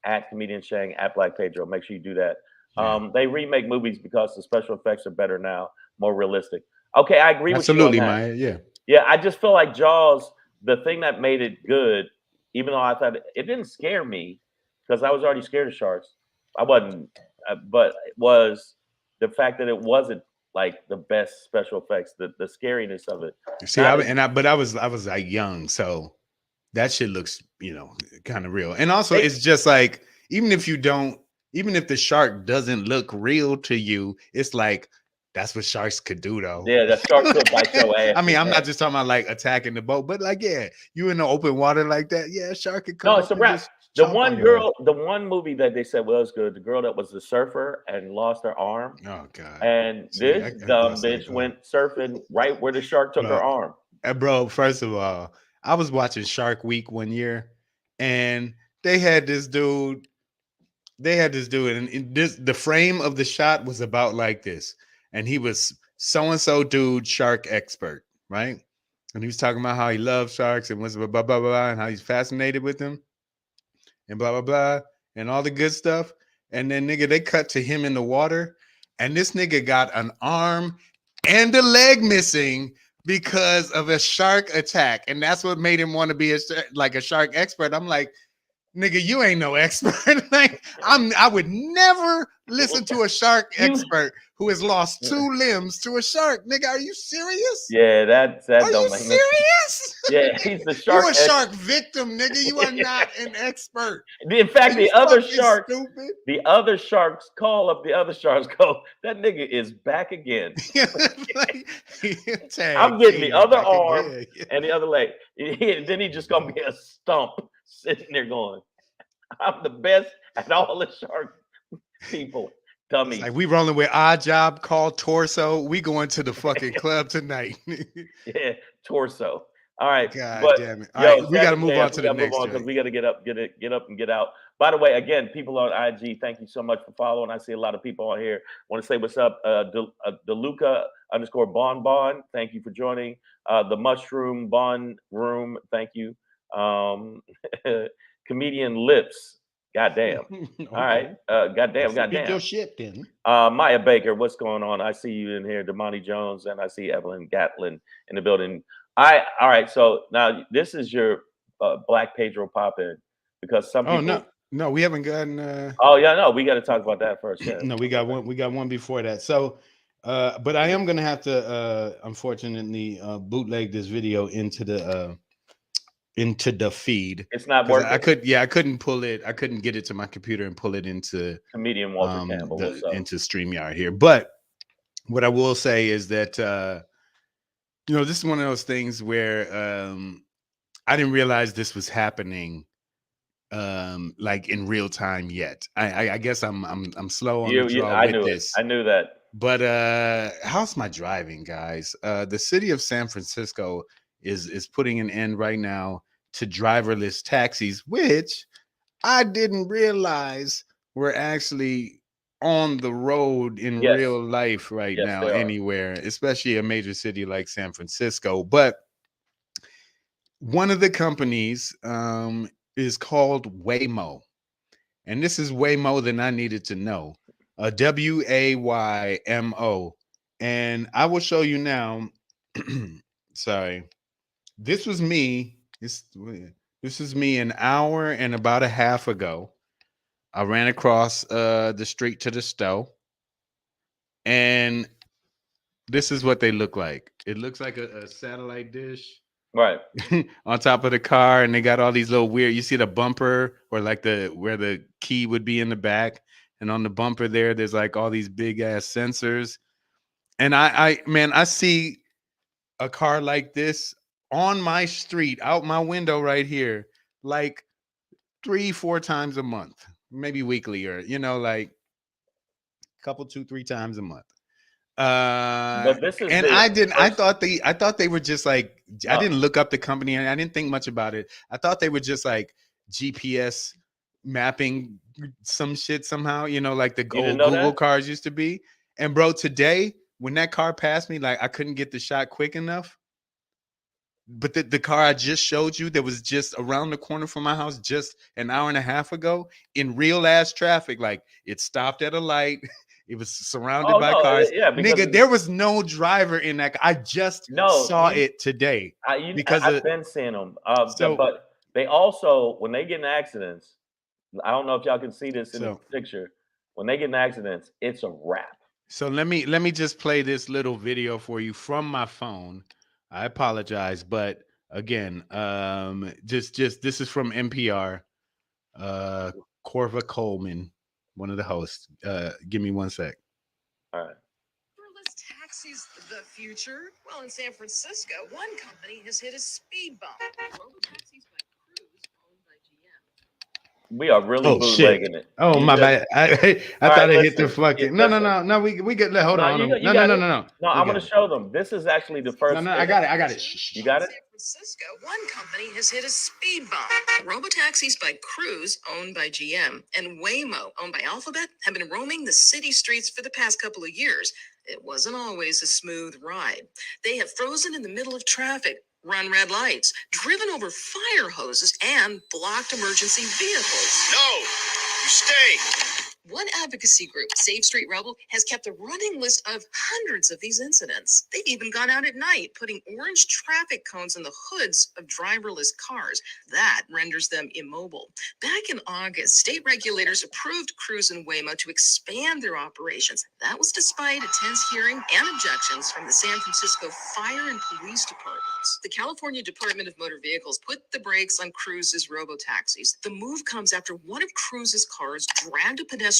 at Comedian Shang at Black Pedro. Make sure you do that. Yeah, They remake movies because the special effects are better now, more realistic. Okay, I agree with you on absolutely, that. Maya. Yeah, Yeah, I just feel like Jaws, the thing that made it good, even though I thought it didn't scare me because I was already scared of sharks. I wasn't, but it was the fact that it wasn't like the best special effects, the scariness of it. see, Not but I was like young, so that shit looks kind of real. And also, they, it's just like even if the shark doesn't look real to you, it's like that's what sharks could do, though. yeah, the shark could bite your ass I mean, in I'm half. not just talking about like attacking the boat, but like, yeah, you in the open water like that, yeah, a shark could No, come it's up a and wrap. just chomp on your ass. The one movie that they said was good, the girl that was the surfer and lost her arm. Oh god, And see, this I dumb bust that bitch gun, went surfing right where the shark took her bro. arm. Bro, first of all, I was watching Shark Week one year, and they had this dude. And the frame of the shot was about like this, and he was so and so dude, shark expert, right? And he was talking about how he loves sharks and was blah blah blah blah, and how he's fascinated with them, and blah blah blah, and all the good stuff. And then nigga, they cut to him in the water, and this nigga got an arm and a leg missing because of a shark attack, and that's what made him want to be a shark expert. I'm like, nigga, you ain't no expert. Like, I would never listen to a shark You expert who has lost 2 limbs to a shark. Nigga, are you serious? Yeah, that Are you don't make no sense. serious? Yeah, he's the You shark. a shark victim, nigga. You are not an expert. In Are fact, you fucking stupid? the other sharks call up the other sharks. Go, that nigga is back again. Like, I'm tag getting the team other back arm again. and the other leg. Then he just gonna be a stump sitting there going, "I'm the best at all the shark people, It's dummies." like, we rolling with Odd Job called Torso. We going to the fucking club tonight. Yeah, torso. All right, God but damn it. All yo, right, we got to Savage move on AF, to we the gotta move next on because joint. we gotta get up and get out. By the way, again, people on IG, thank you so much for following. I see a lot of people on here. Want to say what's up, Deluca _Bon Bon. Thank you for joining. The Mushroom Bon Room. Thank you. Comedian Lips. Goddamn. All right. Goddamn. Speak your Goddamn. shit then. Maya Baker, what's going on? I see you in here. Damani Jones, and I see Evelyn Gatlin in the building. All right. So now this is your Black Pedro pop in, because some Oh people. no, we haven't gotten. Oh yeah, no, we got to talk about that first. Yeah. No, we got one. We got one before that. So, but I am gonna have to, unfortunately, bootleg this video into the feed. It's not 'Cause working. I couldn't pull it. I couldn't get it to my computer and pull it into Comedian Walter Campbell. What's up? into StreamYard here. But what I will say is that this is one of those things where I didn't realize this was happening like in real time yet. I guess I'm slow on the draw with this. I knew that. But how's my driving, guys? The city of San Francisco is putting an end right now to driverless taxis, which I didn't realize were actually on the road in Yes. real life right Yes, now they are. anywhere, especially a major city like San Francisco. But one of the companies is called Waymo, and this is way more than I needed to know. WAYMO, and I will show you now. Sorry, this was me. This is me an hour and about a half ago. I ran across the street to the store, and this is what they look like. It looks like a satellite dish. Right. On top of the car, and they got all these little weird. You see the bumper, or like where the key would be in the back, and on the bumper there's like all these big ass sensors. And I see a car like this on my street, out my window right here, like 3-4 times a month, maybe weekly, or like a couple 2-3 times a month. But this is and I thought they were just like, I No. didn't look up the company and I didn't think much about it. I thought they were just like GPS mapping some shit somehow, like the didn't old know Google that? cars used to be. And bro, today when that car passed me, like I couldn't get the shot quick enough. But the car I just showed you that was just around the corner from my house just an hour and a half ago in real ass traffic, like it stopped at a light. It was surrounded Oh, by no, cars. yeah, because Nigga, there was no driver in that. I just saw it today. Because I've been seeing them. So- but they also, when they get in accidents, I don't know if y'all can see this in the So- picture. When they get in accidents, it's a wrap. So let me just play this little video for you from my phone. I apologize, but again, just this is from NPR. Corva Coleman, one of the hosts. Give me one sec. All right. Driverless taxis the future? Well, in San Francisco, one company has hit a speed bump. Robotaxis by Cruise, owned by GM. We are really Oh, shit. bootlegging it. Oh, You my just- bad. I All thought right, it hit the listen. fucking. Yeah, No. We get. Hold on. you No. got it. No. No, We I'm got going to it. show them. This is actually the first. No, I got it. Shh. You got it? San Francisco, one company has hit a speed bump. Robotaxis by Cruise, owned by GM, and Waymo, owned by Alphabet, have been roaming the city streets for the past couple of years. It wasn't always a smooth ride. They have frozen in the middle of traffic, run red lights, driven over fire hoses, and blocked emergency vehicles. No, you stay. One advocacy group, Save Street Rebel, has kept a running list of hundreds of these incidents. They've even gone out at night, putting orange traffic cones in the hoods of driverless cars. That renders them immobile. Back in August, state regulators approved Cruise and Waymo to expand their operations. That was despite a tense hearing and objections from the San Francisco Fire and Police Departments. The California Department of Motor Vehicles put the brakes on Cruise's robotaxis. The move comes after one of Cruise's cars dragged a pedestrian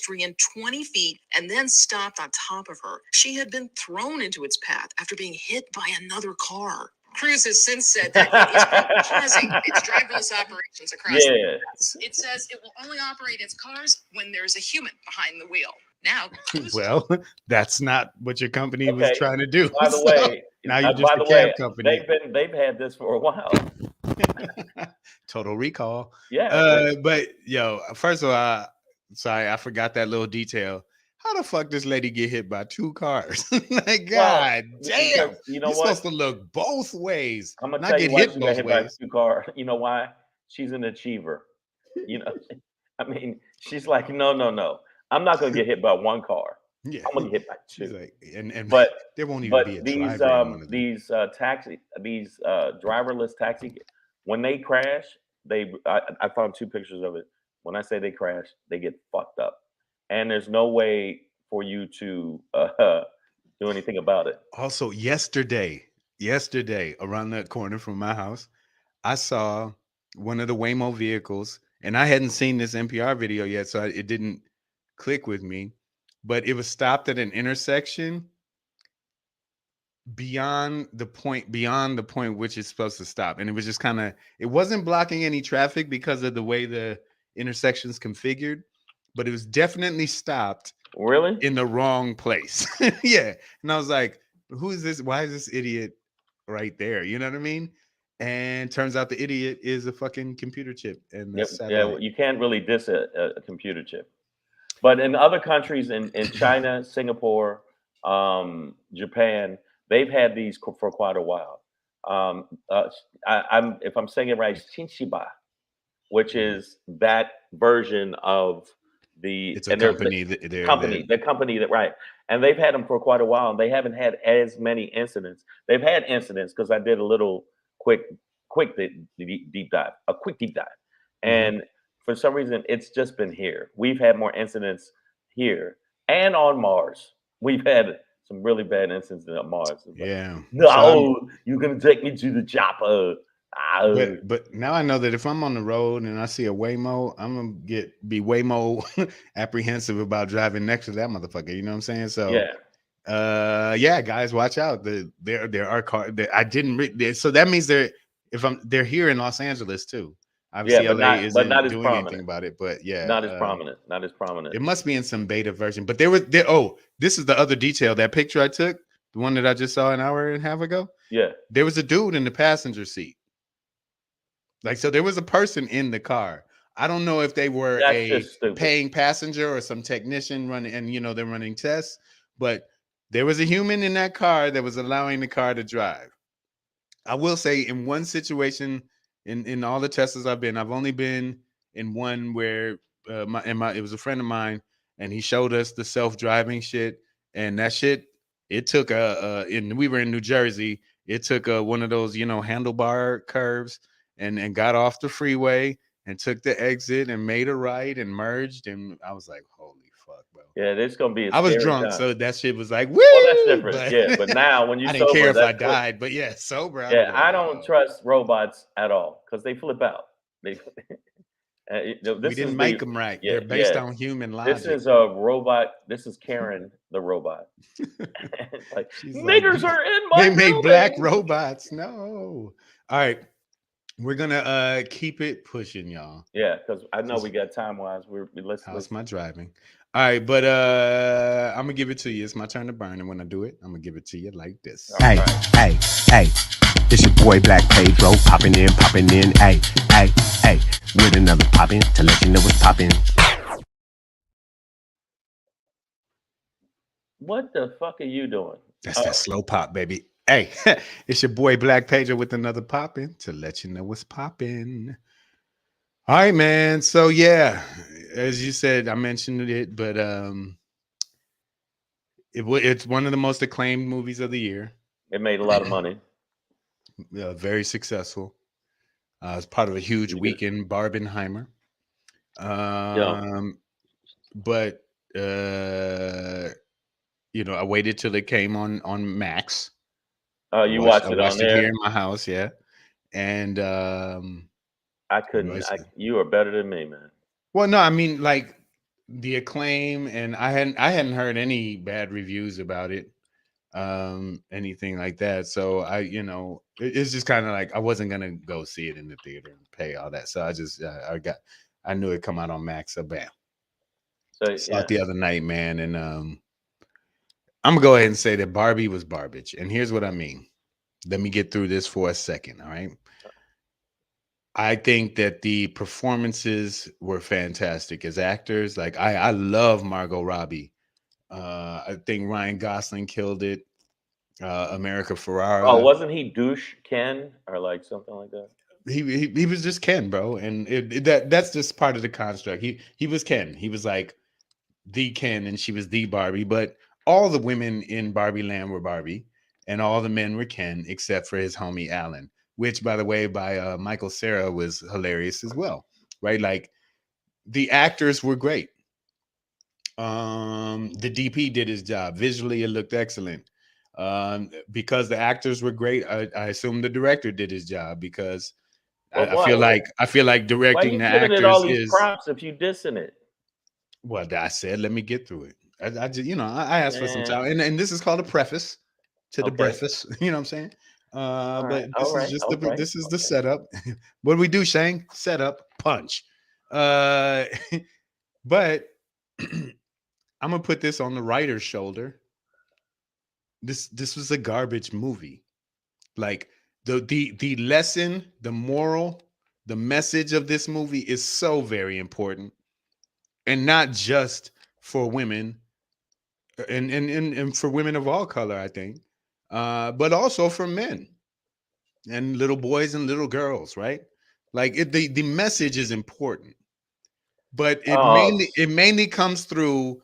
20 feet and then stopped on top of her. She had been thrown into its path after being hit by another car. Cruise has since said that it is pausing its driverless operations across the Yeah. U.S. It says it will only operate its cars when there's a human behind the wheel. Now, Cruise Well, that's not what your company was Okay. trying to do. By the So, way, now you're just by a the cab way, company. they've had this for a while. Total Recall. Yeah. But yo, first of all, sorry, I forgot that little detail. how the fuck this lady get hit by 2 cars? Like, Well, god damn. because you know You're what? supposed to look both ways, I'm gonna not tell you get why hit she got both hit by ways. 2 cars. You know why? She's an achiever. You know, I mean, she's like, no, no, no. I'm not gonna get hit by 1 car. Yeah. I'm gonna get hit by She's 2. like, and But there won't even be a these driver in one of them. driverless taxi, when they crash, I found 2 pictures of it. When I say they crash, they get fucked up, and there's no way for you to do anything about it. Also, yesterday, around that corner from my house, I saw one of the Waymo vehicles, and I hadn't seen this NPR video yet, so it didn't click with me. But it was stopped at an intersection beyond the point which it's supposed to stop, and it was just kind of, it wasn't blocking any traffic because of the way the intersection's configured, but it was definitely stopped Really? in the wrong place. Yeah. And I was like, who is this? Why is this idiot right there? You know what I mean? And turns out the idiot is a fucking computer chip and the Yeah, yeah. satellite. You can't really diss a computer chip. But in other countries, in China, Singapore, Japan, they've had these for quite a while. I'm if I'm saying it right, Shinshiba, which is that version of the It's a and they're company the company that right, and they've had them for quite a while, and they haven't had as many incidents. They've had incidents because I did a little deep dive, a quick deep dive, and for some reason, it's just been here. We've had more incidents here and on Mars. We've had some really bad incidents on Mars. It's like, yeah. no, you're gonna take me to the chopper. But now I know that if I'm on the road and I see a Waymo, I'm gonna be way more apprehensive about driving next to that motherfucker. You know what I'm saying? So yeah, yeah, guys, watch out. There are cars. I didn't. So that means they're here in Los Angeles too. yeah, Obviously, LA but not isn't as doing anything prominent. about it, but yeah, Not as prominent. Not as prominent. it must be in some beta version. But there. Oh, this is the other detail. That picture I took, the one that I just saw an hour and a half ago. Yeah. There was a dude in the passenger seat. Like, so there was a person in the car. I don't know if they were That's a just stupid. paying passenger or some technician running, and they're running tests, but there was a human in that car that was allowing the car to drive. I will say, in one situation, in all the Teslas I've been, I've only been in one where it was a friend of mine, and he showed us the self-driving shit, and that shit, it took we were in New Jersey, it took one of those handlebar curves, and got off the freeway and took the exit and made a right and merged, and I was like, holy fuck, bro. Yeah, this gonna be a I was scary drunk, time. so that shit was like, woo. Well, that's different. But, Yeah, but now when you I didn't sober, care if I that's died, but yeah, sober. I'd be yeah, like, I don't wow. trust robots at all because they flip out. They We this didn't is make the them right. yeah, They're based yeah. on human This logic. is a robot. This is Karen the robot. It's like She's like, niggers are in my they made black building. robots. No. All right. We're gonna keep it pushing, y'all. Yeah, because I know we got time wise. How's my driving? All right, but I'm gonna give it to you. It's my turn to burn, and when I do it, I'm gonna give it to you like this. Hey, hey, hey, it's your boy Black Pedro, popping in, hey, hey, hey, with another poppin' to let you know what's poppin'. What the fuck are you doing? That's that slow pop, baby. Hey, it's your boy Black Pedro with another poppin' to let you know what's poppin'. All right, man. So yeah, as you said, I mentioned it, but it's one of the most acclaimed movies of the year. It made a lot of money. Very successful. It's part of a huge weekend, Barbenheimer. But I waited till it came on Max. Oh, you watched it on there here in my house, yeah. And I couldn't. You are better than me, man. Well, no, I mean, like the acclaim, and I hadn't heard any bad reviews about it, anything like that. So it's just kind of like I wasn't gonna go see it in the theater and pay all that. So I just I knew it come out on Max, so bam. So Saw it the other night, man, and I'm gonna go ahead and say that Barbie was garbage, and here's what I mean. Let me get through this for a second, all right? I think that the performances were fantastic as actors. Like I love Margot Robbie I think Ryan Gosling killed it. America Oh, Ferrara. wasn't he douche Ken or like something like that? He was just Ken, bro, and that's just part of the construct. He was Ken. He was like the Ken, and she was the Barbie. But all the women in Barbie Land were Barbie, and all the men were Ken, except for his homie Alan, which, by the way, by Michael Cera was hilarious as well, right? Like the actors were great. The DP did his job. Visually, it looked excellent. Because the actors were great, I assume the director did his job because Well, I feel why? like Why directing you the giving it all actors these is props if you dissing it, what I said. Let me get through it. I just, I asked for some man? time, and this is called a preface to the Okay. breakfast. You know what I'm saying? All right. But All this is right. just All right. this is the Okay. setup. What do we do, Shang? Setup, punch. Uh, but I'm gonna put this on the writer's shoulder. This was a garbage movie. Like the lesson, the moral, the message of this movie is so very important, and not just for women, and for women of all color, I think, but also for men and little boys and little girls, right? Like the message is important, but Oh, it mainly comes through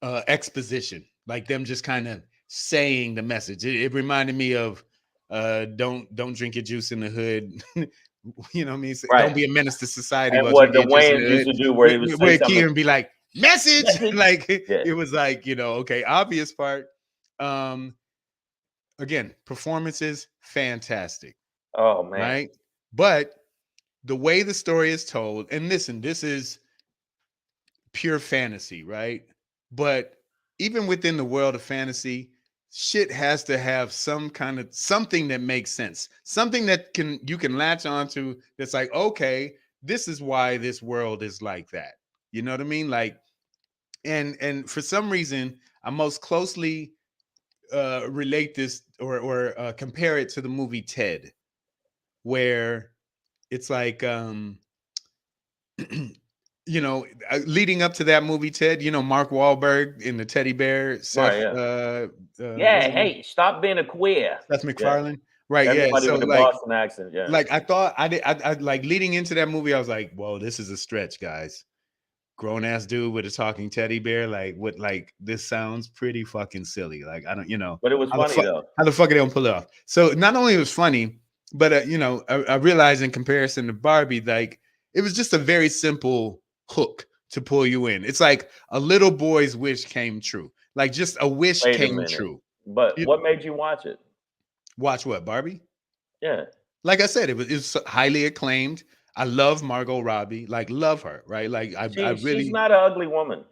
exposition, like them just kind of saying the message. It reminded me of don't drink your juice in the hood. You know what I mean? Don't right. be a menace to society And while what drinking the your juice in Wayans the used hood. to do, where he would say Where something. Kieran be like, message. Message. Like Yeah. it was like, okay, obvious part. Um, Again, performances fantastic, Oh man. right? But the way the story is told, and listen, this is pure fantasy, right? But even within the world of fantasy, shit has to have some kind of something that makes sense, something that you can latch onto. That's like, okay, this is why this world is like that. You know what I mean? Like, and for some reason, I most closely relate this or compare it to the movie Ted, where it's like leading up to that movie, Ted, Mark Wahlberg in the teddy bear, Right. Yeah. what's Yeah. his name? Hey, stop being a queer. Seth Yeah. MacFarlane. Right. Yeah. Everybody So with a Boston accent. Yeah. like I thought I like leading into that movie, I was like, whoa, this is a stretch, guys. Grown ass dude with a talking teddy bear. Like what, like this sounds pretty fucking silly. Like, I don't, But it was funny though. how the fuck they don't pull it off. So not only it was funny, but I realized in comparison to Barbie, like it was just a very simple hook to pull you in. It's like a little boy's wish came true. Like just a wish Wait a came minute. true. But You what made you watch it? watch what, Barbie? Yeah. Like I said, it was highly acclaimed. I love Margot Robbie, like love her, right? Like I She's really not an ugly woman.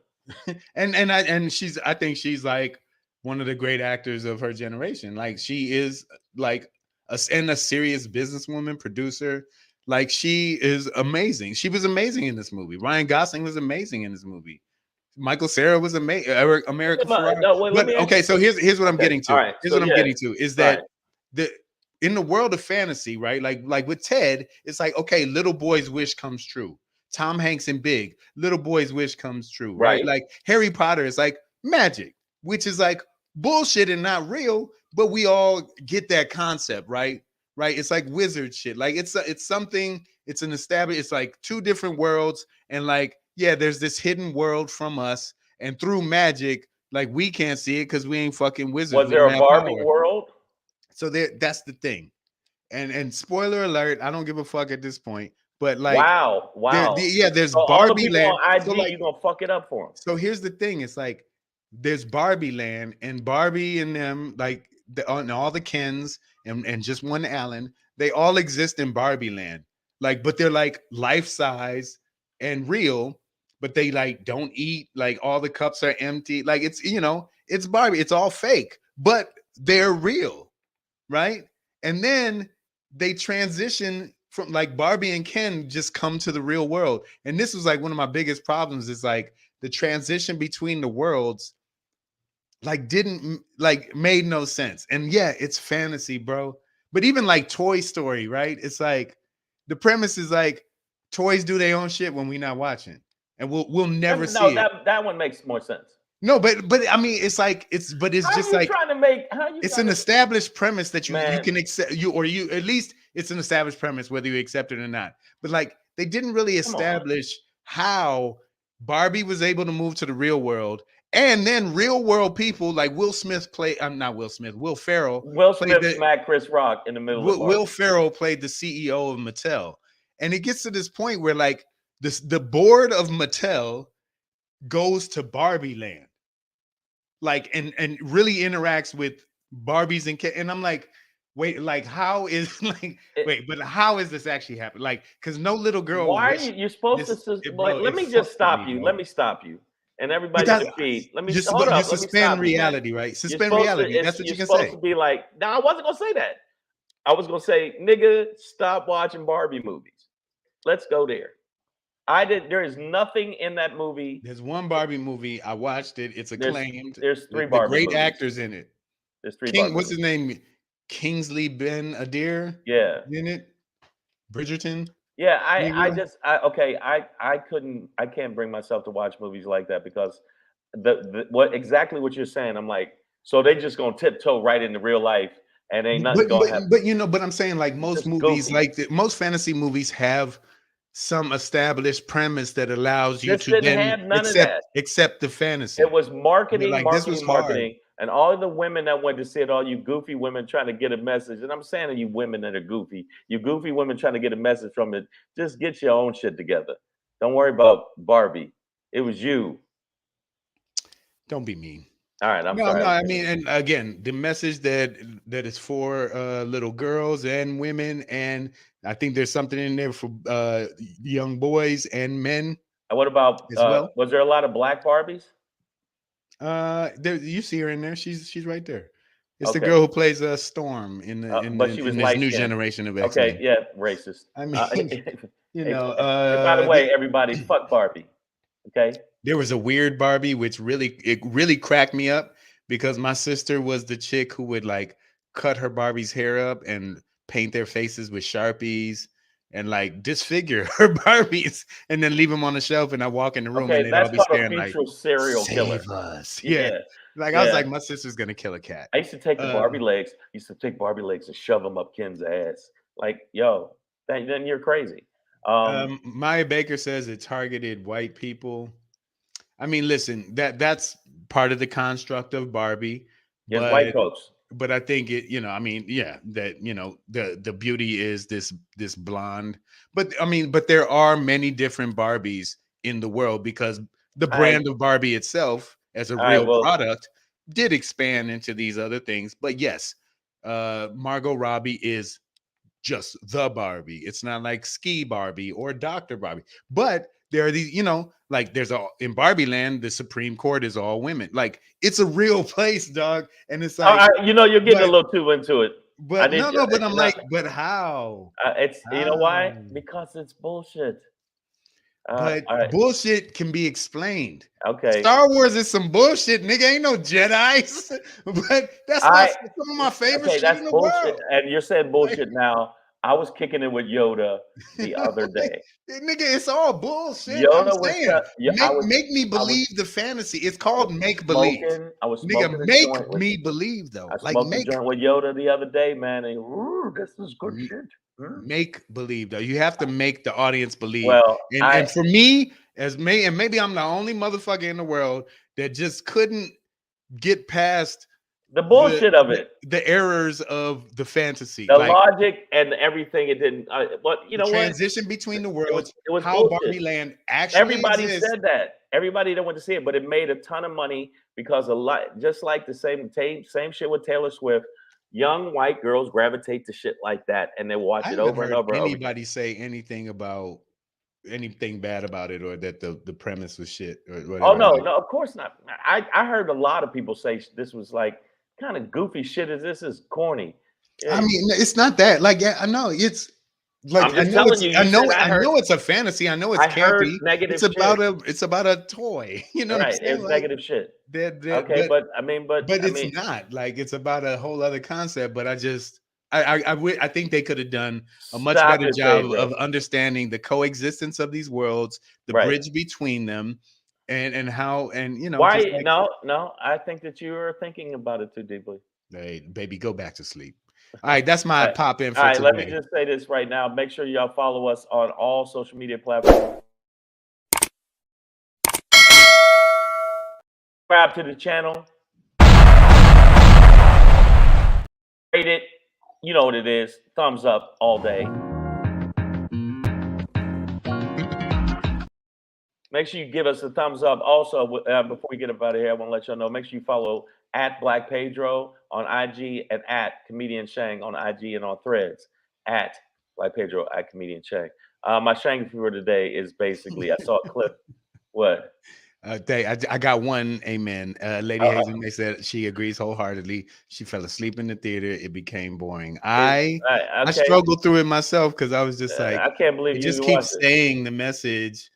and I think she's like one of the great actors of her generation. Like she is like a serious businesswoman, producer. Like she is amazing. She was amazing in this movie. Ryan Gosling was amazing in this movie. Michael Cera was amazing. America Ferrara. No, wait, let But me ask okay, you. so here's what I'm Okay. getting All to. right. Here's So what I'm yeah. getting to is Right. that the in the world of fantasy, right? Like with Ted, it's like, okay, little boy's wish comes true. Tom Hanks in Big, little boy's wish comes true, right? Right. Like Harry Potter is like magic, which is like bullshit and not real, but we all get that concept, right? Right? It's like wizard shit. Like it's something, it's an established, it's like two different worlds, and like, yeah, there's this hidden world from us, and through magic, like we can't see it because we ain't fucking wizards. Was We there don't a have Barbie power. world? So that's the thing. And spoiler alert, I don't give a fuck at this point. But like Wow. Wow. there's So all the Barbie people Land. on So IG, like you gonna fuck it up for them. so here's the thing. It's like there's Barbie Land and Barbie and them, like and all the Kens and just one Allen, they all exist in Barbie Land. Like, but they're like life size and real, but they like don't eat, like all the cups are empty. Like it's Barbie, it's all fake, but they're real, right? And then they transition from like Barbie and Ken just come to the real world. And this was like one of my biggest problems is like the transition between the worlds like didn't like made no sense. And yeah, it's fantasy, bro. But even like Toy Story, right? It's like the premise is like toys do their own shit when we're not watching. And we'll never No, see it. that one makes more sense. No, but I mean, it's like it's How just you like trying to make? How you? it's trying an to, established premise that you Man. can accept you at least it's an established premise whether you accept it or not. But like they didn't really Come on. establish how Barbie was able to move to the real world, and then real world people like Will Smith played. I'm not Will Smith. Will Ferrell Will played Smith smacked Chris Rock in the middle of Will Barbie. Ferrell played the CEO of Mattel, and it gets to this point where like the board of Mattel goes to Barbie Land, like and really interacts with Barbies and I'm like, wait, like how is like wait, but how is this actually happening? Like, because no little girl. Why are you? You're supposed this, to. it, Like, bro, let it me fucks just with stop me, you. bro. Let me stop you. And everybody Because in the feed. Let me you, hold up. you Let me suspend stop you, man. reality, right? You're Suspend supposed to- reality. it's- That's what you you're can supposed say. to be like. No, I wasn't gonna say that. I was gonna say, nigga, stop watching Barbie movies. Let's go there. I did. There is nothing in that movie. There's one Barbie movie. I watched it. It's acclaimed. There's three The Barbie great movies. actors in it. There's three Barbie What's his movies. name? Kingsley Ben Adir. Yeah. In it. Bridgerton. Yeah, Negro? I can't bring myself to watch movies like that because what exactly what you're saying, I'm like, so they just gonna tiptoe right into real life and ain't nothing gonna happen. But you know, but I'm saying like most just movies, goofy. like most fantasy movies have some established premise that allows you This to didn't then have none of that. accept the fantasy. It was But marketing, like this was hard. marketing, and all the women that went to see it, all you goofy women trying to get a message. And I'm saying to you women that are goofy, you goofy women trying to get a message from it, just get your own shit together. Don't worry about Barbie. It was you. Don't be mean. All right, I'm No, sorry. no, I mean, and again, the message that is for little girls and women, and I think there's something in there for young boys and men And what about as well. was there a lot of black Barbies? There you see her in there. She's right there. It's the Okay. girl who plays Storm in the But she was this new light-skinned. generation of X-Men. Okay, yeah, racist. I mean, you know. And by the way, everybody, fuck Barbie. Okay. There was a weird Barbie which really cracked me up because my sister was the chick who would like cut her Barbie's hair up and paint their faces with Sharpies and like disfigure her Barbies and then leave them on the shelf. And I walk in the room and Okay, they'd all that's be called a staring like, future serial killer. "Save us." Yeah. Yeah. Like I was Yeah. like, my sister's gonna kill a cat. I used to take the Barbie legs. And shove them up Ken's ass. Like, yo, then you're crazy. Maya Baker says it targeted white people. I mean, listen, that's part of the construct of Barbie. Yes, white folks. But I think it, you know, I mean, yeah, that you know, the beauty is this blonde. But I mean, but there are many different Barbies in the world because the brand of Barbie itself as a real product did expand into these other things. But yes, Margot Robbie is just the Barbie. It's not like Ski Barbie or Dr. Barbie. But there are these, you know, like there's in Barbie Land, the Supreme Court is all women. Like it's a real place, dog. And it's like, you know, you're getting a little too into it. But but I'm like, but how? You know why? Because it's bullshit. But bullshit can be explained. Okay. Star Wars is some bullshit, nigga. Ain't no Jedis. But that's some of my favorite shit in the bullshit. world. And you're saying bullshit now. I was kicking it with Yoda the other day. Nigga, it's all bullshit. Yoda I'm saying, make me believe the fantasy. It's called make believe. I was smoking nigga, make me believe though. I smoked a joint with Yoda the other day, man. And this is good shit. Make believe though. You have to make the audience believe. Well, and for me, and maybe I'm the only motherfucker in the world that just couldn't get past the bullshit of it, the errors of the fantasy, the logic and everything. It didn't. But you know, transition between the worlds. It was how bullshit. Barbie Land actually Everybody exists. said that. Everybody that went to see it, but it made a ton of money because a lot, just like the same shit with Taylor Swift. Young white girls gravitate to shit like that, and they watch it over and over. Anybody say anything bad about it, or that the premise was shit, or whatever? Oh no, of course not. I heard a lot of people say this was like kind of goofy shit. This is corny. I mean, it's not that. Like, yeah, I know it's. Like I know it's a fantasy. I know it's campy. It's about a toy. You know, right? It's negative shit. But it's not like it's about a whole other concept. But I think they could have done a much better job of understanding the coexistence of these worlds, the bridge between them, and how, and you know, Why? just like, No. I think that you are thinking about it too deeply. hey, baby, go back to sleep. All right, that's my All right. pop in All for right, let me today. just say this right now. Make sure y'all follow us on all social media platforms. Subscribe to the channel. Rate it. You know what it is. Thumbs up all day. Make sure you give us a thumbs up. Also, before we get up out of here, I want to let y'all know, make sure you follow at Black Pedro on IG and at Comedian Shang on IG and on Threads. At Black Pedro at Comedian Shang. My Shang for today is basically, I saw a clip. What? I got one. Amen. Lady Hazen, they said she agrees wholeheartedly. She fell asleep in the theater. It became boring. I Okay. struggled through it myself because I was just like, I can't believe it you just even keeps watched it. saying the message,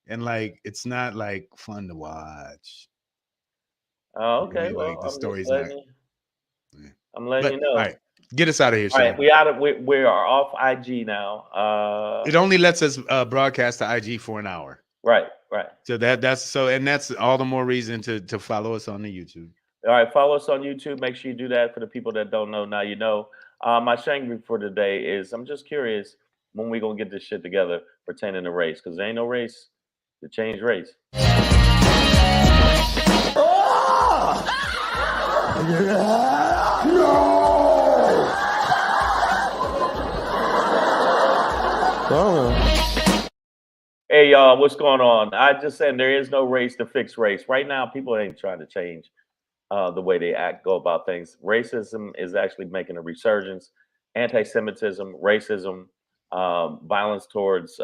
and like it's not like fun to watch. Oh, okay. Really, like Well, the I'm just story's not. letting you. Yeah. I'm letting But you know. all right, get us out of here, All right, Shane. we are off IG now. It only lets us broadcast to IG for an hour. Right. So that's all the more reason to follow us on the YouTube. All right, follow us on YouTube. Make sure you do that. For the people that don't know, now you know. My Shangri for today is, I'm just curious when we gonna get this shit together pertaining to race, because there ain't no race to change race. Hey y'all, what's going on? I just said there is no race to fix race. Right now, people ain't trying to change the way they go about things. Racism is actually making a resurgence. Anti-Semitism, racism, violence towards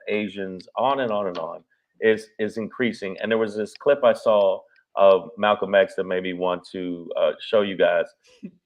Asians, on and on and on, is increasing. And there was this clip I saw of Malcolm X that made me want to show you guys,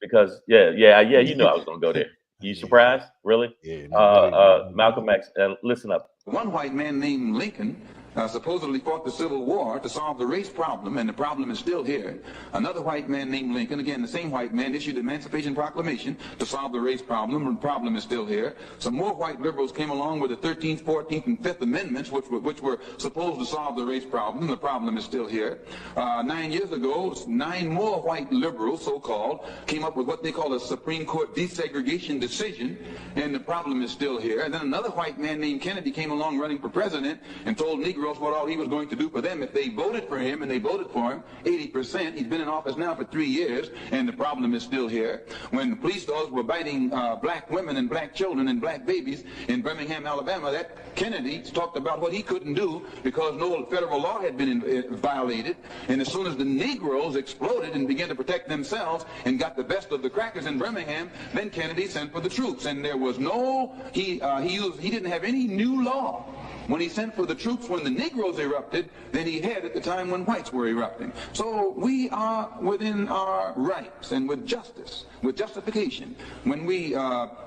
because you know I was gonna go there. You surprised? Really? Yeah, no, really. Malcolm X. Listen up. One white man named Lincoln supposedly fought the Civil War to solve the race problem, and the problem is still here. Another white man named Lincoln, again the same white man, issued the Emancipation Proclamation to solve the race problem, and the problem is still here. Some more white liberals came along with the 13th, 14th, and 5th Amendments, which were supposed to solve the race problem, and the problem is still here. 9 years ago, 9 more white liberals, so-called, came up with what they call a Supreme Court desegregation decision, and the problem is still here. And then another white man named Kennedy came along running for president and told Negroes what all he was going to do for them if they voted for him, and they voted for him 80%. He's been in office now for 3 years, and the problem is still here. When the police dogs were biting black women and black children and black babies in Birmingham, Alabama, that Kennedy talked about what he couldn't do because no federal law had been violated. And as soon as the Negroes exploded and began to protect themselves and got the best of the crackers in Birmingham, then Kennedy sent for the troops. And there was he didn't have any new law when he sent for the troops when the Negroes erupted than he had at the time when whites were erupting. So we are within our rights and with justice, with justification, when we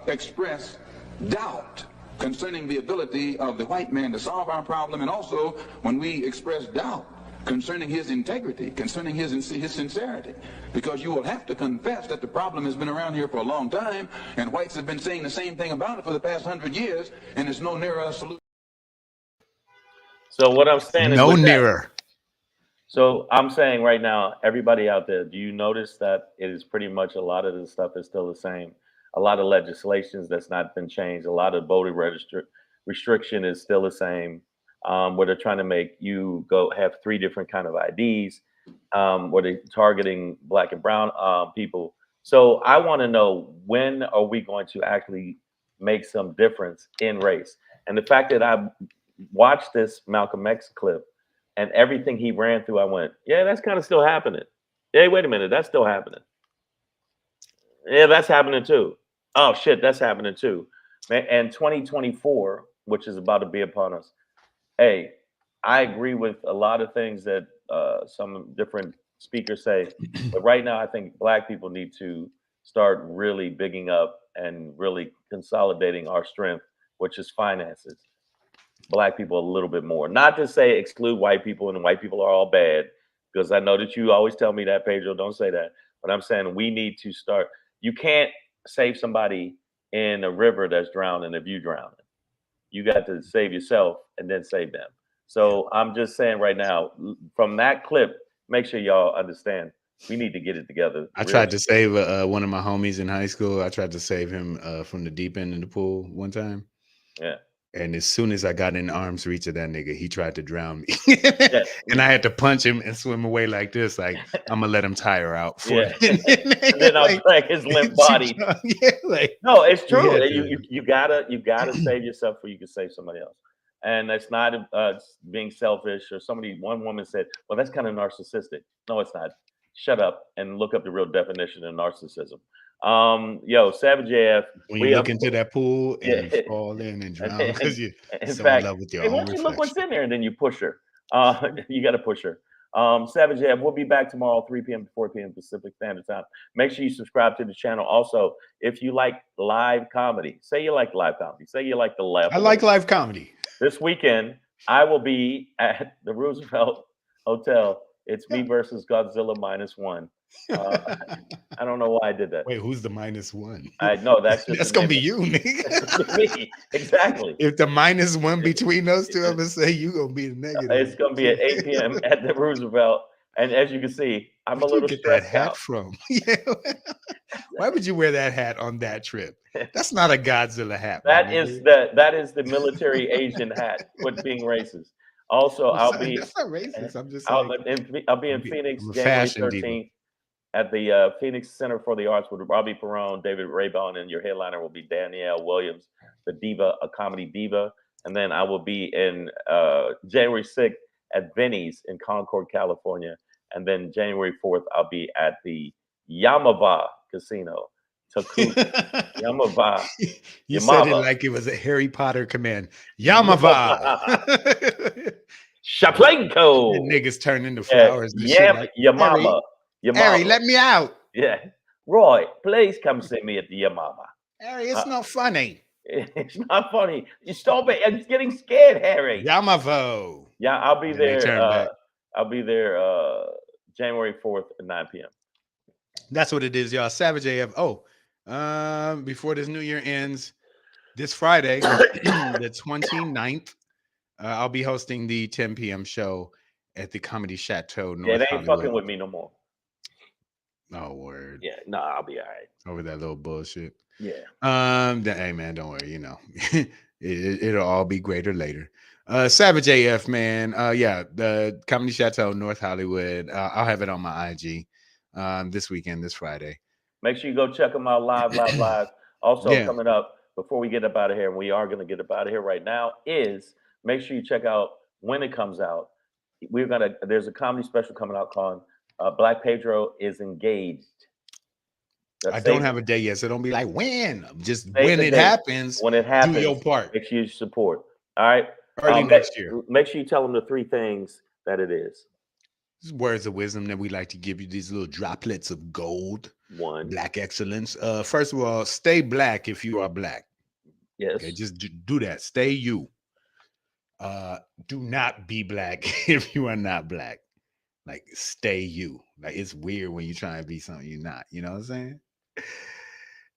express doubt concerning the ability of the white man to solve our problem, and also when we express doubt concerning his integrity, concerning his sincerity, because you will have to confess that the problem has been around here for a long time, and whites have been saying the same thing about it for the past 100 years, and it's no nearer a solution. So what I'm saying is No nearer. So I'm saying right now, everybody out there, do you notice that it is pretty much a lot of this stuff is still the same? A lot of legislations that's not been changed. A lot of voter restriction is still the same. Where they're trying to make you go have 3 different kind of IDs, where they're targeting black and brown people. So I want to know, when are we going to actually make some difference in race? And the fact that I watched this Malcolm X clip and everything he ran through, I went, yeah, that's kind of still happening. Hey, wait a minute, that's still happening. Yeah, that's happening too. Oh shit, that's happening too. And 2024, which is about to be upon us. Hey, I agree with a lot of things that some different speakers say, but right now I think black people need to start really bigging up and really consolidating our strength, which is finances. Black people a little bit more. Not to say exclude white people and white people are all bad, because I know that you always tell me that, Pedro, don't say that. But I'm saying we need to start. You can't save somebody in a river that's drowning if you drown. You got to save yourself and then save them. So I'm just saying right now, from that clip, make sure y'all understand we need to get it together. I tried to save one of my homies in high school. I tried to save him from the deep end of the pool one time. Yeah. And as soon as I got in arm's reach of that nigga, he tried to drown me. Yeah. And I had to punch him and swim away like this. Like, I'm gonna let him tire out. Yeah. And then I'll drag his limp body. Yeah, like, no, it's we true. had You gotta save yourself before you can save somebody else. And that's not being selfish or one woman said, well, that's kind of narcissistic. No, it's not. Shut up and look up the real definition of narcissism. Yo, Savage AF. when you look into that pool and you fall in and drown because you're so in love with your own why don't you look what's reflection. in there and then you push her. You got to push her. Savage AF, we'll be back tomorrow, 3 p.m. to 4 p.m. Pacific Standard Time. Make sure you subscribe to the channel. Also, if you like live comedy, say you like live comedy, say you like the laugh. I like live comedy. This weekend, I will be at the Roosevelt Hotel. It's me versus Godzilla -1. I don't know why I did that. Wait, who's the -1? I know that's just that's gonna be you, nigga. me. Exactly. If the -1 between those two, I'm gonna say you gonna be the negative. It's gonna be at 8 p.m. at the Roosevelt, and as you can see, I'm a little get stressed that hat out. from. Yeah. Why would you wear that hat on that trip? That's not a Godzilla hat. That is the military Asian hat. Quit being racist. Also, That's not racist. I'm just I'll be in Phoenix January 13th at the Phoenix Center for the Arts with Robbie Perone, David Raybon, and your headliner will be Danielle Williams, the diva, a comedy diva. And then I will be in January 6th at Vinny's in Concord, California. And then January 4th, I'll be at the Yamava Casino. Yamava. You said it like it was a Harry Potter command. Yamava. Shaplenko. Niggas turn into flowers. Yeah, like, Yamama. Harry, let me out. Yeah. Roy, please come see me at the Yamama. Harry, it's not funny. It's not funny. You stop it. I'm getting scared, Harry. Yamavo. Yeah, I'll be there. I'll be there January 4th at 9 p.m. That's what it is, y'all. Savage AF. Oh, before this new year ends, this Friday, the 29th, I'll be hosting the 10 p.m. show at the Comedy Chateau. North they ain't Hollywood. fucking with me no more. Oh, word. Yeah, no, I'll be all right. Over that little bullshit. Yeah. Hey man, don't worry. You know, it'll all be greater later. Savage AF, man. Yeah, the Comedy Chateau, North Hollywood. I'll have it on my IG this weekend, this Friday. Make sure you go check them out live. Also, coming up before we get up out of here, and we are going to get up out of here right now, is make sure you check out when it comes out. There's a comedy special coming out called Black Pedro is Engaged. I don't have a day yet, so don't be like when. Just when it happens. When it happens, do your part. Make sure you support. All right. Early next year. Make sure you tell them the 3 things that it is. These words of wisdom that we like to give you. These little droplets of gold. 1. Black excellence. First of all, stay black if you are black. Yes. Okay, just do that. Stay you. Do not be black if you are not black. Like, stay you. Like, it's weird when you try and be something you're not. You know what I'm saying?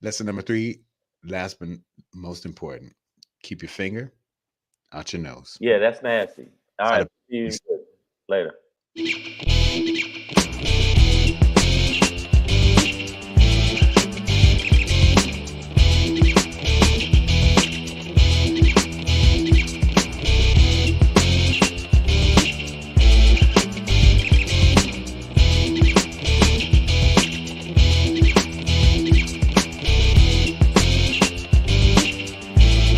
Lesson number 3, last but most important, keep your finger out your nose. Yeah, that's nasty. All right. See you later.